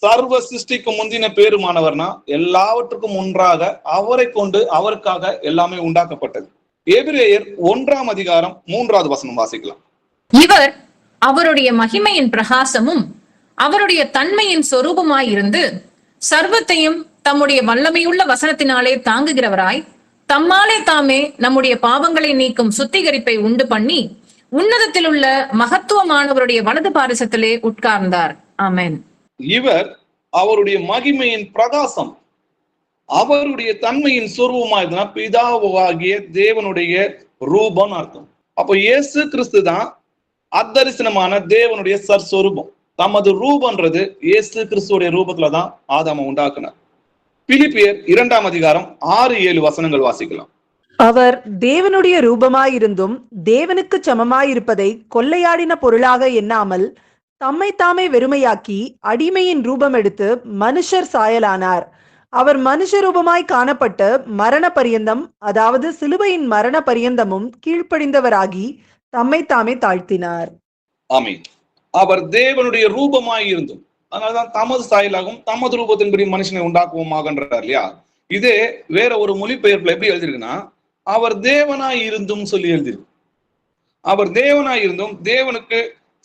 சர்வ சிருஷ்டிக்கு முந்தின பேருமானவர்னா எல்லாவற்றுக்கும் ஒன்றாக அவரை கொண்டு அவருக்காக எல்லாமே உண்டாக்கப்பட்டது. எபிரேயர் 1:3 வாசிக்கலாம். இவர் அவருடைய மகிமையின் பிரகாசமும் அவருடைய தன்மையின் சொரூபமாயிருந்து சர்வத்தையும் தம்முடைய வல்லமையுள்ள வசனத்தினாலே தாங்குகிறவராய் தம்மாலே தாமே நம்முடைய பாவங்களை நீக்கும் சுத்திகரிப்பை உண்டு பண்ணி உன்னதத்தில் உள்ள மகத்துவமானவருடைய வலது பாரிசத்திலே உட்கார்ந்தார். ஆமென். இவர் அவருடைய மகிமையின் பிரகாசம், அவருடைய தன்மையின் சொரூபமாயிருந்தா பிதாவாகிய தேவனுடைய ரூபம் அர்த்தம். அப்போ இயேசு கிறிஸ்து தான் அத்தரிசனமான தேவனுடைய சற்சொரூபம். தமது ரூபன்றது இயேசு கிறிஸ்துடைய ரூபத்துலதான் ஆதாம உண்டாக்குனார். பிலிப்பியர் 2:6-7 வாசிக்கலாம். அவர் தேவனுடைய ரூபமாயிருந்தும் தேவனுக்கு சமமாயிருப்பதை கொள்ளையாடின பொருளாக எண்ணாமல் தம்மை தாமே வெறுமையாக்கி அடிமையின் ரூபம் எடுத்து மனுஷர் சாயலானார். அவர் மனுஷ ரூபமாய் காணப்பட்டு மரண பரியந்தம், அதாவது சிலுவையின் மரண பரியந்தமும் கீழ்ப்படிந்தவராகி தம்மை தாமே தாழ்த்தினார். ஆமென். அவர் தேவனுடைய ரூபமாய் இருந்தும், அதனாலதான் தமது சாயலாகவும் தமது ரூபத்தின்படி மனுஷனை உண்டாக்குவோமாகன்றார் இல்லையா? இதே வேற ஒரு மொழிபெயர்ப்புல எப்படி எழுதிருக்குன்னா, அவர் தேவனாய் இருந்தும் சொல்லி எழுதிருக்கு. அவர் தேவனாய் இருந்தும் தேவனுக்கு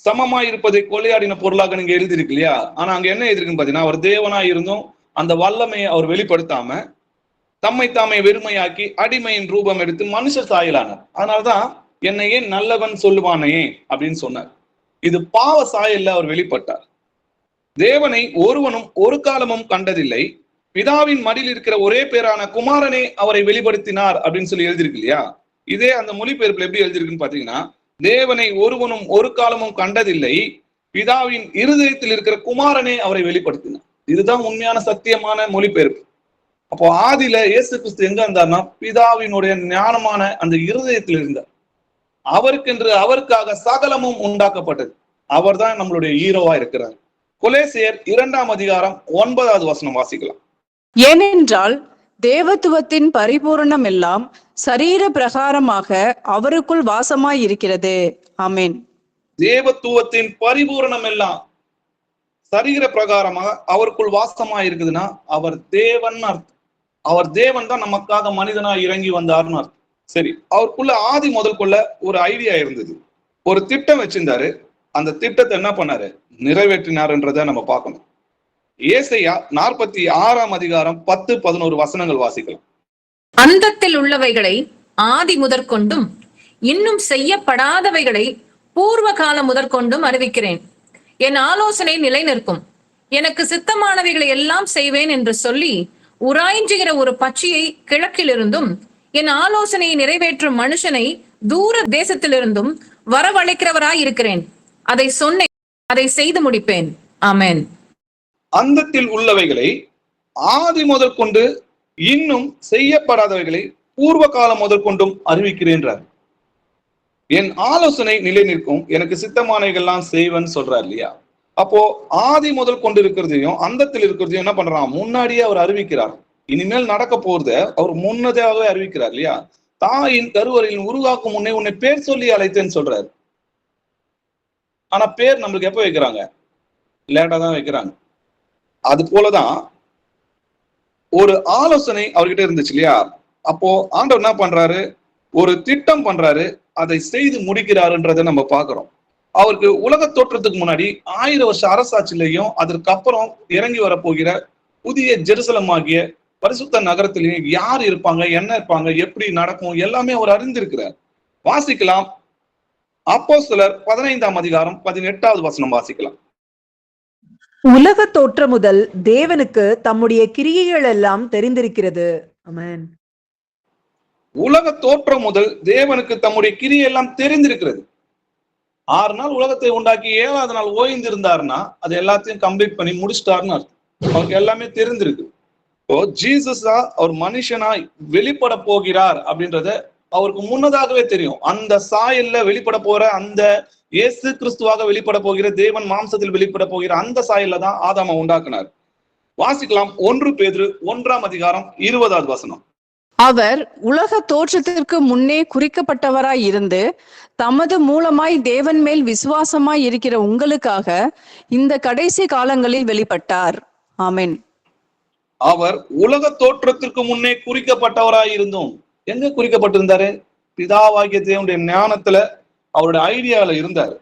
சமமாய் இருப்பதை கொள்ளையாடின பொருளாக நீங்க எழுதிருக்கு இல்லையா? ஆனா அங்க என்ன எழுதிருக்குன்னு பாத்தீங்கன்னா, அவர் தேவனாய் இருந்தும் அந்த வல்லமையை அவர் வெளிப்படுத்தாம தம்மை தாமே வெறுமையாக்கி அடிமையின் ரூபம் எடுத்து மனுஷ சாயலானார். அதனால்தான் என்னை ஏன் நல்லவன் சொல்லுவானே அப்படின்னு சொன்னார். இது பாவ சாயல்ல அவர் வெளிப்பட்டார். தேவனை ஒருவனும் ஒரு காலமும் கண்டதில்லை, பிதாவின் மடியில் இருக்கிற ஒரே பேரான குமாரனே அவரை வெளிப்படுத்தினார் அப்படின்னு சொல்லி எழுதியிருக்கு இல்லையா? இதே அந்த மொழிபெயர்ப்புல எப்படி எழுதியிருக்குன்னு பாத்தீங்கன்னா, தேவனை ஒருவனும் ஒரு காலமும் கண்டதில்லை, பிதாவின் இருதயத்தில் இருக்கிற குமாரனே அவரை வெளிப்படுத்தினார். இதுதான் உண்மையான சத்தியமான மொழிபெயர்ப்பு. அப்போ ஆதியில இயேசு கிறிஸ்து எங்க இருந்தார்னா பிதாவினுடைய ஞானமான அந்த இருதயத்தில் இருந்தார். அவருக்கென்று அவருக்காக சகலமும் உண்டாக்கப்பட்டது. அவர் தான் நம்மளுடைய ஹீரோவா இருக்கிறார். கொலேசியர் 2ஆம் அதிகாரம் 9வது வசனம் வாசிக்கலாம். ஏனென்றால் தேவத்துவத்தின் பரிபூரணம் எல்லாம் சரீர பிரகாரமாக அவருக்குள் வாசமாய் இருக்கிறது. ஆமென். தேவத்துவத்தின் பரிபூரணம் எல்லாம் சரீர பிரகாரமாக அவருக்குள் வாசமா இருக்குதுன்னா அவர் தேவன் அர்த்தம். அவர் தேவன் தான் நமக்காக மனிதனா இறங்கி வந்தார்னு அர்த்தம். சரி, அவருக்குள்ள ஆதி முதல் கொள்ள ஒரு ஐடியா இருந்தது, ஒரு திட்டம் வச்சிருந்தாரு. அந்த திட்டத்தை என்ன பண்ணாரு? நிறைவேற்றினார்ன்றத நம்ம பார்க்கணும். ஏசாயா 46ஆம் அதிகாரம் 10-11 வசனங்கள் வாசிக்கலாம். அந்தத்தில் உள்ளவைகளை ஆதி முதற்கொண்டும் இன்னும் செய்யப்படாதவைகளை பூர்வ காலம் முதற்கொண்டும் அறிவிக்கிறேன். என் ஆலோசனை நிலை நிற்கும், எனக்கு சித்தமானவைகளை எல்லாம் செய்வேன் என்று சொல்லி உராய்ஞ்சுகிற ஒரு பட்சியை கிழக்கிலிருந்தும் என் ஆலோசனையை நிறைவேற்றும் மனுஷனை தூர தேசத்திலிருந்தும் வரவழைக்கிறவராய் இருக்கிறேன். அதை சொன்னேன், அதை செய்து முடிப்பேன். ஆமென். அந்தத்தில் உள்ளவைகளை ஆதி முதல் கொண்டு இன்னும் செய்யப்படாதவைகளை பூர்வ காலம் முதற்கொண்டும் அறிவிக்கிறேன்றார். என் ஆலோசனை நிலை நிற்கும், எனக்கு சித்தமானவைகள்லாம் செய்வேன்னு சொல்றார் இல்லையா? அப்போ ஆதி முதல் கொண்டு இருக்கிறதையும் அந்தத்தில் இருக்கிறதையும் என்ன பண்றான்? முன்னாடியே அவர் அறிவிக்கிறார். இனிமேல் நடக்க போறத அவர் முன்னதாகவே அறிவிக்கிறார் இல்லையா? தாயின் கருவறையில் உருவாக்கும் முன்னே உன்னை பேர் சொல்லி அழைத்தேன்னு சொல்றாரு. ஆனா பேர் நம்மளுக்கு எப்ப வைக்கிறாங்க? லேட்டா தான் வைக்கிறாங்க. அது போலதான் ஒரு ஆலோசனை அவர்கிட்ட இருந்துச்சு இல்லையா? அப்போ ஆண்டவர் என்ன பண்றாரு? ஒரு திட்டம் பண்றாரு, அதை செய்து முடிக்கிறாருன்றதை நம்ம பாக்குறோம். அவருக்கு உலக தோற்றத்துக்கு முன்னாடி 1000 வருஷ அரசாட்சியிலையும் அதற்கு அப்புறம் இறங்கி வரப்போகிற புதிய ஜெருசலம் ஆகிய பரிசுத்த நகரத்திலையும் யார் இருப்பாங்க, என்ன இருப்பாங்க, எப்படி நடக்கும், எல்லாமே அவர் அறிந்திருக்கிறார். வாசிக்கலாம். அப்போஸ்தலர் 15ஆம் அதிகாரம் 18வது வசனம் வாசிக்கலாம். உலக தோற்றம் முதல் தேவனுக்கு தம்முடைய கிரியைகள் எல்லாம் தெரிந்திருக்கிறது. ஆமென். உலக தோற்றம் முதல் தேவனுக்கு தம்முடைய கிரியை எல்லாம் தெரிந்திருக்கிறது. 6 நாள் உலகத்தை உண்டாக்கி 7வது நாள் ஓய்ந்து இருந்தாருன்னா அது எல்லாத்தையும் கம்ப்ளீட் பண்ணி முடிச்சிட்டாருன்னு அர்த்தம். அவருக்கு எல்லாமே தெரிந்திருக்கு. இப்போ ஜீசஸா அவர் மனுஷனாய் வெளிப்பட போகிறார் அப்படின்றத அவருக்கு முன்னதாகவே தெரியும். அந்த சாயல்ல வெளிப்பட போற அந்த இயேசு கிறிஸ்துவாக வெளிப்பட போகிற தேவன் மாம்சத்தில் வெளிப்பட போகிற அந்த சாயல்ல தான் ஆதாமை உண்டாக்குனார். வாசிக்கலாம். 1 பேதுரு 1ஆம் அதிகாரம் 20வது வசனம். அவர் உலக தோற்றத்திற்கு முன்னே குறிக்கப்பட்டவராய் இருந்து தமது மூலமாய் தேவன் மேல் விசுவாசமாய் இருக்கிற உங்களுக்காக இந்த கடைசி காலங்களில் வெளிப்பட்டார். ஆமென். அவர் உலக தோற்றத்திற்கு முன்னே குறிக்கப்பட்டவராய் இருந்தோம். எங்க குறிக்கப்பட்டிருந்தாரு? பிதாவாகிய தேவனுடைய ஞானத்துல அவருடைய ஐடியால இருந்தாரு.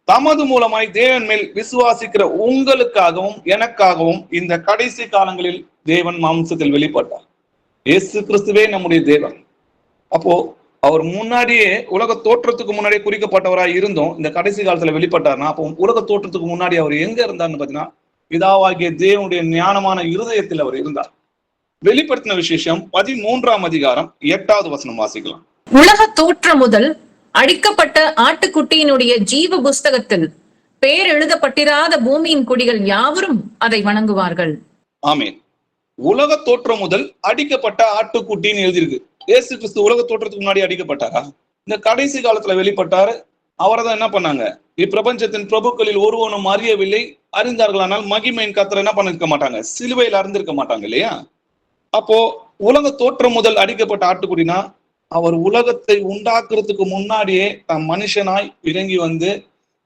தமது மூலமாய் தேவன் மேல் விசுவாசிக்கிற உங்களுக்காகவும் எனக்காகவும் இந்த கடைசி காலங்களில் தேவன் மாம்சத்தில் வெளிப்பட்டார். இயேசு கிறிஸ்துவே நம்முடைய தேவன். அப்போ அவர் முன்னாடியே உலக தோற்றத்துக்கு முன்னாடியே குறிக்கப்பட்டவராய் இருந்தோம். இந்த கடைசி காலத்துல வெளிப்பட்டார்னா அப்போ உலக தோற்றத்துக்கு முன்னாடி அவர் எங்க இருந்தார்னு பாத்தீங்கன்னா பிதாவாகிய தேவனுடைய ஞானமான இருதயத்தில் அவர் இருந்தார். வெளிப்படுத்தின விசேஷம் 13ஆம் அதிகாரம் 8வது வசனம் வாசிக்கலாம். உலக தோற்றம் முதல் அடிக்கப்பட்ட ஆட்டுக்குட்டியினுடைய ஜீவ புஸ்தகத்தில் பேர் எழுதப்பட்டிராத பூமியின் குடிகள் யாவரும் அதை வணங்குவார்கள். ஆமென். உலக தோற்றம் முதல் அடிக்கப்பட்ட ஆட்டுக்குட்டின்னு எழுதியிருக்கு. இயேசு கிறிஸ்து உலக தோற்றத்துக்கு முன்னாடி அடிக்கப்பட்டாரா? இந்த கடைசி காலத்துல வெளிப்பட்டாரு. அவரை தான் என்ன பண்ணாங்க? இப்பிரபஞ்சத்தின் பிரபுக்களில் ஒருவனும் அறியவில்லை, அறிந்தார்களானால் மகிமையின் கர்த்தர் என்ன பண்ணிருக்க மாட்டாங்க? சிலுவையில் அறிந்திருக்க மாட்டாங்க இல்லையா? அப்போ உலக தோற்றம் முதல் அடிக்கப்பட்ட ஆட்டுக்குடினா அவர் உலகத்தை உண்டாக்குறதுக்கு முன்னாடியே தம் மனுஷனாய் இறங்கி வந்து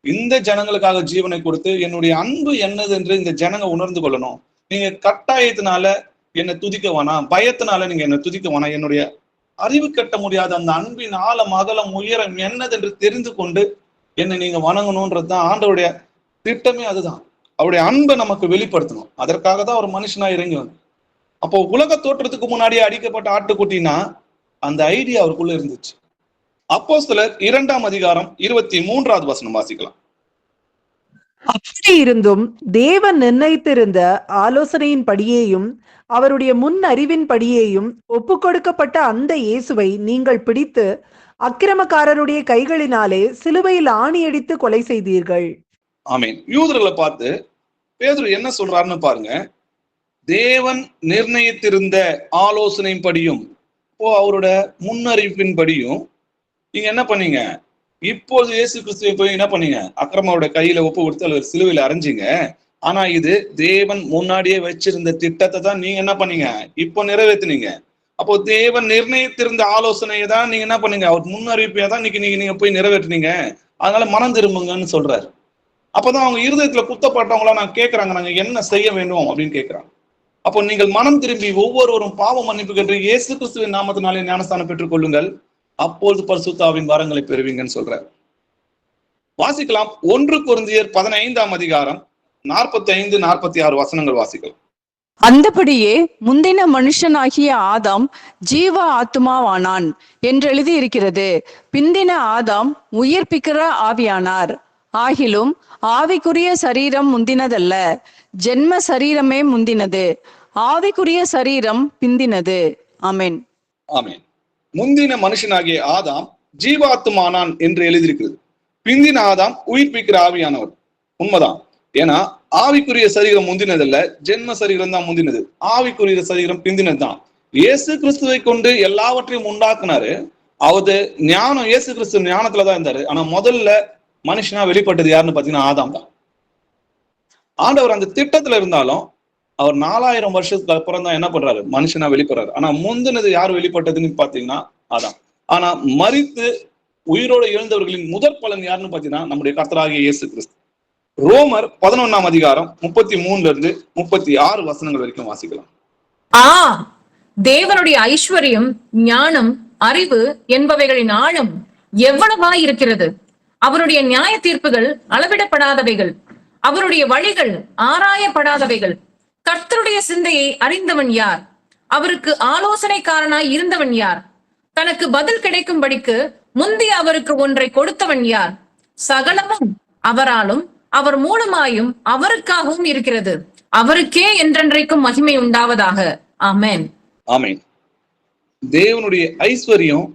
இந்த ஜனங்களுக்காக ஜீவனை கொடுத்து என்னுடைய அன்பு என்னது என்று இந்த ஜனங்க உணர்ந்து கொள்ளணும். நீங்க கட்டாயத்தினால என்னை துதிக்க வேணாம், பயத்தினால நீங்க என்னை துதிக்க வேணாம், என்னுடைய அறிவு கட்ட முடியாத அந்த அன்பின் ஆழம் அகலம் உயரம் என்னது என்று தெரிந்து கொண்டு என்னை நீங்க வணங்கணும்ன்றதுதான் ஆண்டவருடைய திட்டமே. அதுதான் அவருடைய அன்பை நமக்கு வெளிப்படுத்தணும். அதற்காக தான் ஒரு மனுஷனா இறங்கி வந்து அப்போ உலக தோற்றத்துக்கு முன்னாடியே அடிக்கப்பட்ட ஆட்டுக்குட்டினா அந்த ஐடியா அவருக்குள்ள இருந்துச்சு. அப்போஸ்தலர் 2ஆம் அதிகாரம் 23வது வசனம் வாசிக்கலாம். அப்படி இருந்தும் தேவன் நிர்ணயித்திருந்த ஆலோசனையின் படியேயும் அவருடைய முன் அறிவின் படியேயும் ஒப்பு கொடுக்கப்பட்ட அந்த இயேசுவை நீங்கள் பிடித்து அக்கிரமக்காரருடைய கைகளினாலே சிலுவையில் ஆணியடித்து கொலை செய்தீர்கள். ஆமீன். யூதர்களை பார்த்து பேதுரு என்ன சொல்றாருன்னு பாருங்க. தேவன் நிர்ணயித்திருந்த ஆலோசனையின் படியும் இப்போ அவரோட முன்னறிவிப்பின் படியும் நீங்க என்ன பண்ணீங்க? இப்போது இயேசு கிறிஸ்துவை போய் என்ன பண்ணீங்க? அக்கிரமோட கையில ஒப்பு கொடுத்து அல்லது சிலுவையில் அரைஞ்சிங்க. ஆனா இது தேவன் முன்னாடியே வச்சிருந்த திட்டத்தை தான் நீங்க என்ன பண்ணீங்க? இப்போ நிறைவேற்றினீங்க. அப்போ தேவன் நிர்ணயித்திருந்த ஆலோசனையை தான் நீங்க என்ன பண்ணீங்க? அவர் முன்னறிவிப்பையா தான் நீங்க போய் நிறைவேற்றினீங்க. அதனால மனம் திரும்புங்கன்னு சொல்றாரு. அப்பதான் அவங்க இருதயத்துல குத்தப்பட்டவங்களா நான் கேட்கறாங்க, நாங்க என்ன செய்ய வேண்டும் அப்படின்னு கேட்கிறாங்க. அப்போ நீங்கள் மனம் திரும்பி ஒவ்வொருவரும் பாவ மன்னிப்பு கேட்டு இயேசு கிறிஸ்துவின் நாமத்தினாலே ஞானஸ்தானம் பெற்றுக் கொள்ளுங்கள், அப்பொழுது பரிசுத்தாவின் வரங்களை பெறுவீங்கன்னு சொல்றாரு. வாசிக்கலாம். 1 கொரிந்தியர் 15ஆம் அதிகாரம் 45-46 வசனங்கள் வாசிக்கலாம். அந்தபடியே முந்தின மனுஷனாகிய ஆதாம் ஜீவ ஆத்துமாவானான் என்று எழுதி இருக்கிறது. பிந்தின ஆதாம் உயிர்ப்பிக்கிற ஆவியானார். ஆகிலும் ஆவிக்குரிய சரீரம் முந்தினதல்ல, ஜென்ம சரீரமே முந்தினது, ஆவிக்குரிய சரீரம் பிந்தினது. ஆமென். ஆமென். முந்தின மனுஷனாகிய ஆதாம் ஜீவாத்துமானான் என்று எழுதியிருக்கிறது. பிந்தின ஆதாம் உயிர்ப்பிக்கிற ஆவியானவர். உண்மைதான். ஏன்னா ஆவிக்குரிய சரீரம் முந்தினதல்ல, ஜென்ம சரீரம் தான் முந்தினது. ஆவிக்குரிய சரீரம் பிந்தினது தான். இயேசு கிறிஸ்துவை கொண்டு எல்லாவற்றையும் உண்டாக்குனாரு. அவரு ஞானம், இயேசு கிறிஸ்து ஞானத்துலதான் இருந்தாரு. ஆனா முதல்ல மனுஷனா வெளிப்பட்டது யாருன்னு பாத்தீங்கன்னா ஆதாம் தான். ஆண்டவர் அந்த திட்டத்துல இருந்தாலும் அவர் 4000 வருஷத்துக்கு அப்புறம் தான் என்ன பண்றாரு? மனுஷனா வெளிப்படுறாரு. ஆனா முந்தினது யார் வெளிப்பட்டதுன்னு பாத்தீங்கன்னா ஆதாம். ஆனா மரித்து உயிரோடு எழுந்தவர்களின் முதற் பலன் யாருன்னு பாத்தீங்கன்னா நம்முடைய கர்த்தராகிய இயேசு கிறிஸ்து. ரோமர் 11ஆம் அதிகாரம் 33-36 வசனங்கள் வரைக்கும் வாசிக்கலாம். தேவனுடைய ஐஸ்வர்யம், ஞானம், அறிவு என்பவைகளின் ஆழம் எவ்வளவாய் இருக்கிறது! அவருடைய நியாய தீர்ப்புகள் அளவிடப்படாதவைகள், அவருடைய வழிகள் ஆராயப்படாதவைகள். கர்த்தருடைய சிந்தையை அறிந்தவன் யார்? அவருக்கு ஆலோசனைக்காரனாய் இருந்தவன் யார்? தனக்கு பதில் கிடைக்கும்படிக்கு முந்தி அவருக்கு ஒன்றை கொடுத்தவன் யார்? சகலமும் அவராலும் அவர் மூலமாயும் அவருக்காகவும் இருக்கிறது. அவருக்கே என்றென்றைக்கும் மகிமை உண்டாவதாக. ஆமென். ஆமென். தேவனுடைய ஐஸ்வர்யம்,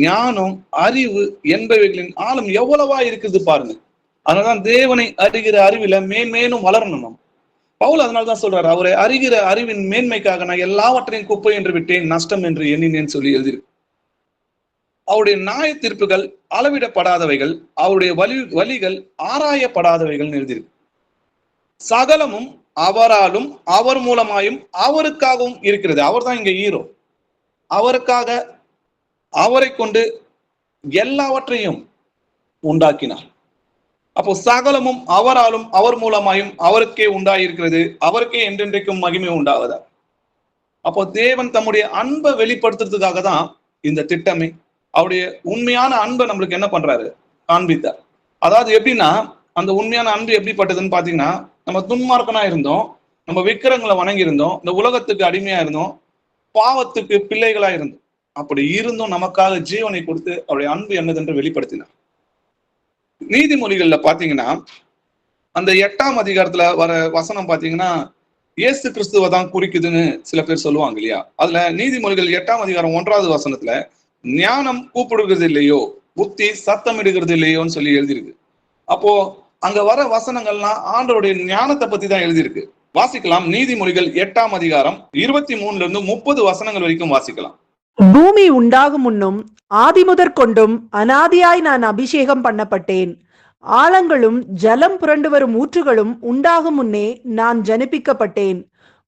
ஞானம், அறிவு என்பவைகளின் ஆழம் எவ்வளவா இருக்குது பாருங்க. அதனாலதான் தேவனை அறிகிற அறிவில மேன்மேலும் வளரணும். பவுல் அதனால்தான் சொல்றாரு, அவரை அறிகிற அறிவின் மேன்மைக்காக நான் எல்லாவற்றையும் குப்பை என்று விட்டேன், நஷ்டம் என்று எண்ணினேன்னு சொல்லி எழுதியிருக்கு. அவருடைய நியாய தீர்ப்புகள் அளவிடப்படாதவைகள், அவருடைய வழிகள் ஆராயப்படாதவைகள் எழுதியிருக்கு. சகலமும் அவராலும் அவர் மூலமாயும் அவருக்காகவும் இருக்கிறது. அவர் தான் இங்க ஹீரோ. அவருக்காக, அவரை கொண்டு எல்லாவற்றையும் உண்டாக்கினார். அப்போ சகலமும் அவராலும் அவர் மூலமாயும் அவருக்கே உண்டாயிருக்கிறது, அவருக்கே என்றென்றைக்கும் மகிமை உண்டாவதா. அப்போ தேவன் தம்முடைய அன்பை வெளிப்படுத்துறதுக்காக தான் இந்த திட்டமே. அவருடைய உண்மையான அன்பை நம்மளுக்கு என்ன பண்றாரு? காண்பித்தார். அதாவது எப்படின்னா, அந்த உண்மையான அன்பு எப்படிப்பட்டதுன்னு பாத்தீங்கன்னா, நம்ம துன்மார்க்கனா இருந்தோம், நம்ம விக்கிரங்களை வணங்கி இருந்தோம், இந்த உலகத்துக்கு அடிமையா இருந்தோம், பாவத்துக்கு பிள்ளைகளா இருந்தோம். அப்படி இருந்தும் நமக்காக ஜீவனை கொடுத்து அவருடைய அன்பு என்னதென்று வெளிப்படுத்தினார். நீதிமொழிகள்ல பாத்தீங்கன்னா, அந்த 8ஆம் அதிகாரத்துல வர வசனம் பாத்தீங்கன்னா இயேசு கிறிஸ்துவ தான் குறிக்குதுன்னு சில பேர் சொல்லுவாங்க இல்லையா? அதுல நீதிமொழிகள் 8ஆம் அதிகாரம் 1வது வசனத்துல ஞானம் கூப்பிடுகிறது இல்லையோ, புத்தி சத்தமிடுகிறது இல்லையோன்னு சொல்லி எழுதியிருக்கு. அப்போ அங்க வர வசனங்கள்லாம் ஆண்டவருடைய ஞானத்தை பத்தி தான் எழுதியிருக்கு. வாசிக்கலாம். நீதிமொழிகள் 8ஆம் அதிகாரம் 23-30 வசனங்கள் வரைக்கும் வாசிக்கலாம். பூமி உண்டாகும் முன்னும் ஆதிமுதற் கொண்டும் அனாதியாய் நான் அபிஷேகம் பண்ணப்பட்டேன். ஆழங்களும் ஜலம் புரண்டு வரும் ஊற்றுகளும் உண்டாகும் முன்னே நான் ஜனிப்பிக்கப்பட்டேன்.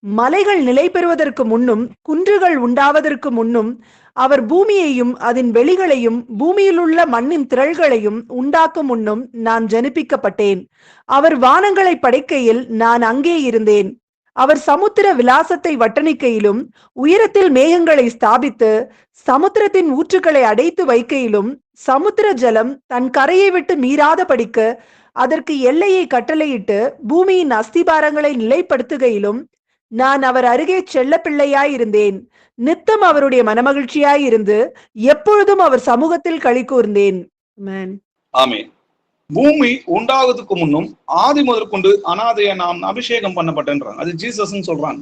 மலைகள் நிலை பெறுவதற்கு முன்னும் குன்றுகள் உண்டாவதற்கு முன்னும் அவர் பூமியையும் அதன் வெளிகளையும் பூமியில் உள்ள மண்ணின் திரள்களையும் உண்டாக்கும் முன்னும் நான் ஜனிப்பிக்கப்பட்டேன். அவர் வானங்களை படைக்கையில் நான் அங்கே இருந்தேன். அவர் சமுத்திர விலாசத்தை வட்டணிக்கையிலும் உயரத்தில் மேகங்களை ஸ்தாபித்து சமுத்திரத்தின் ஊற்றுக்களை அடைத்து வைக்கையிலும் சமுத்திர ஜலம் தன் கரையை விட்டு மீறாத படிக்க அதற்கு எல்லையை கட்டளையிட்டு பூமியின் அஸ்திபாரங்களை நிலைப்படுத்துகையிலும் நான் அவர் அருகே செல்ல பிள்ளையாயிருந்தேன். நித்தம் அவருடைய மனமகிழ்ச்சியாயிருந்து எப்பொழுதும் அவர் சமூகத்தில் களி கூர்ந்தேன். ஆமென். ஆமென். பூமி உண்டாவதுக்கு முன்னும் ஆதி முதற்கொண்டு அனாதைய நாம் அபிஷேகம் பண்ணப்பட்டேன்றாங்க. அது ஜீசஸ்ன்னு சொல்றாங்க.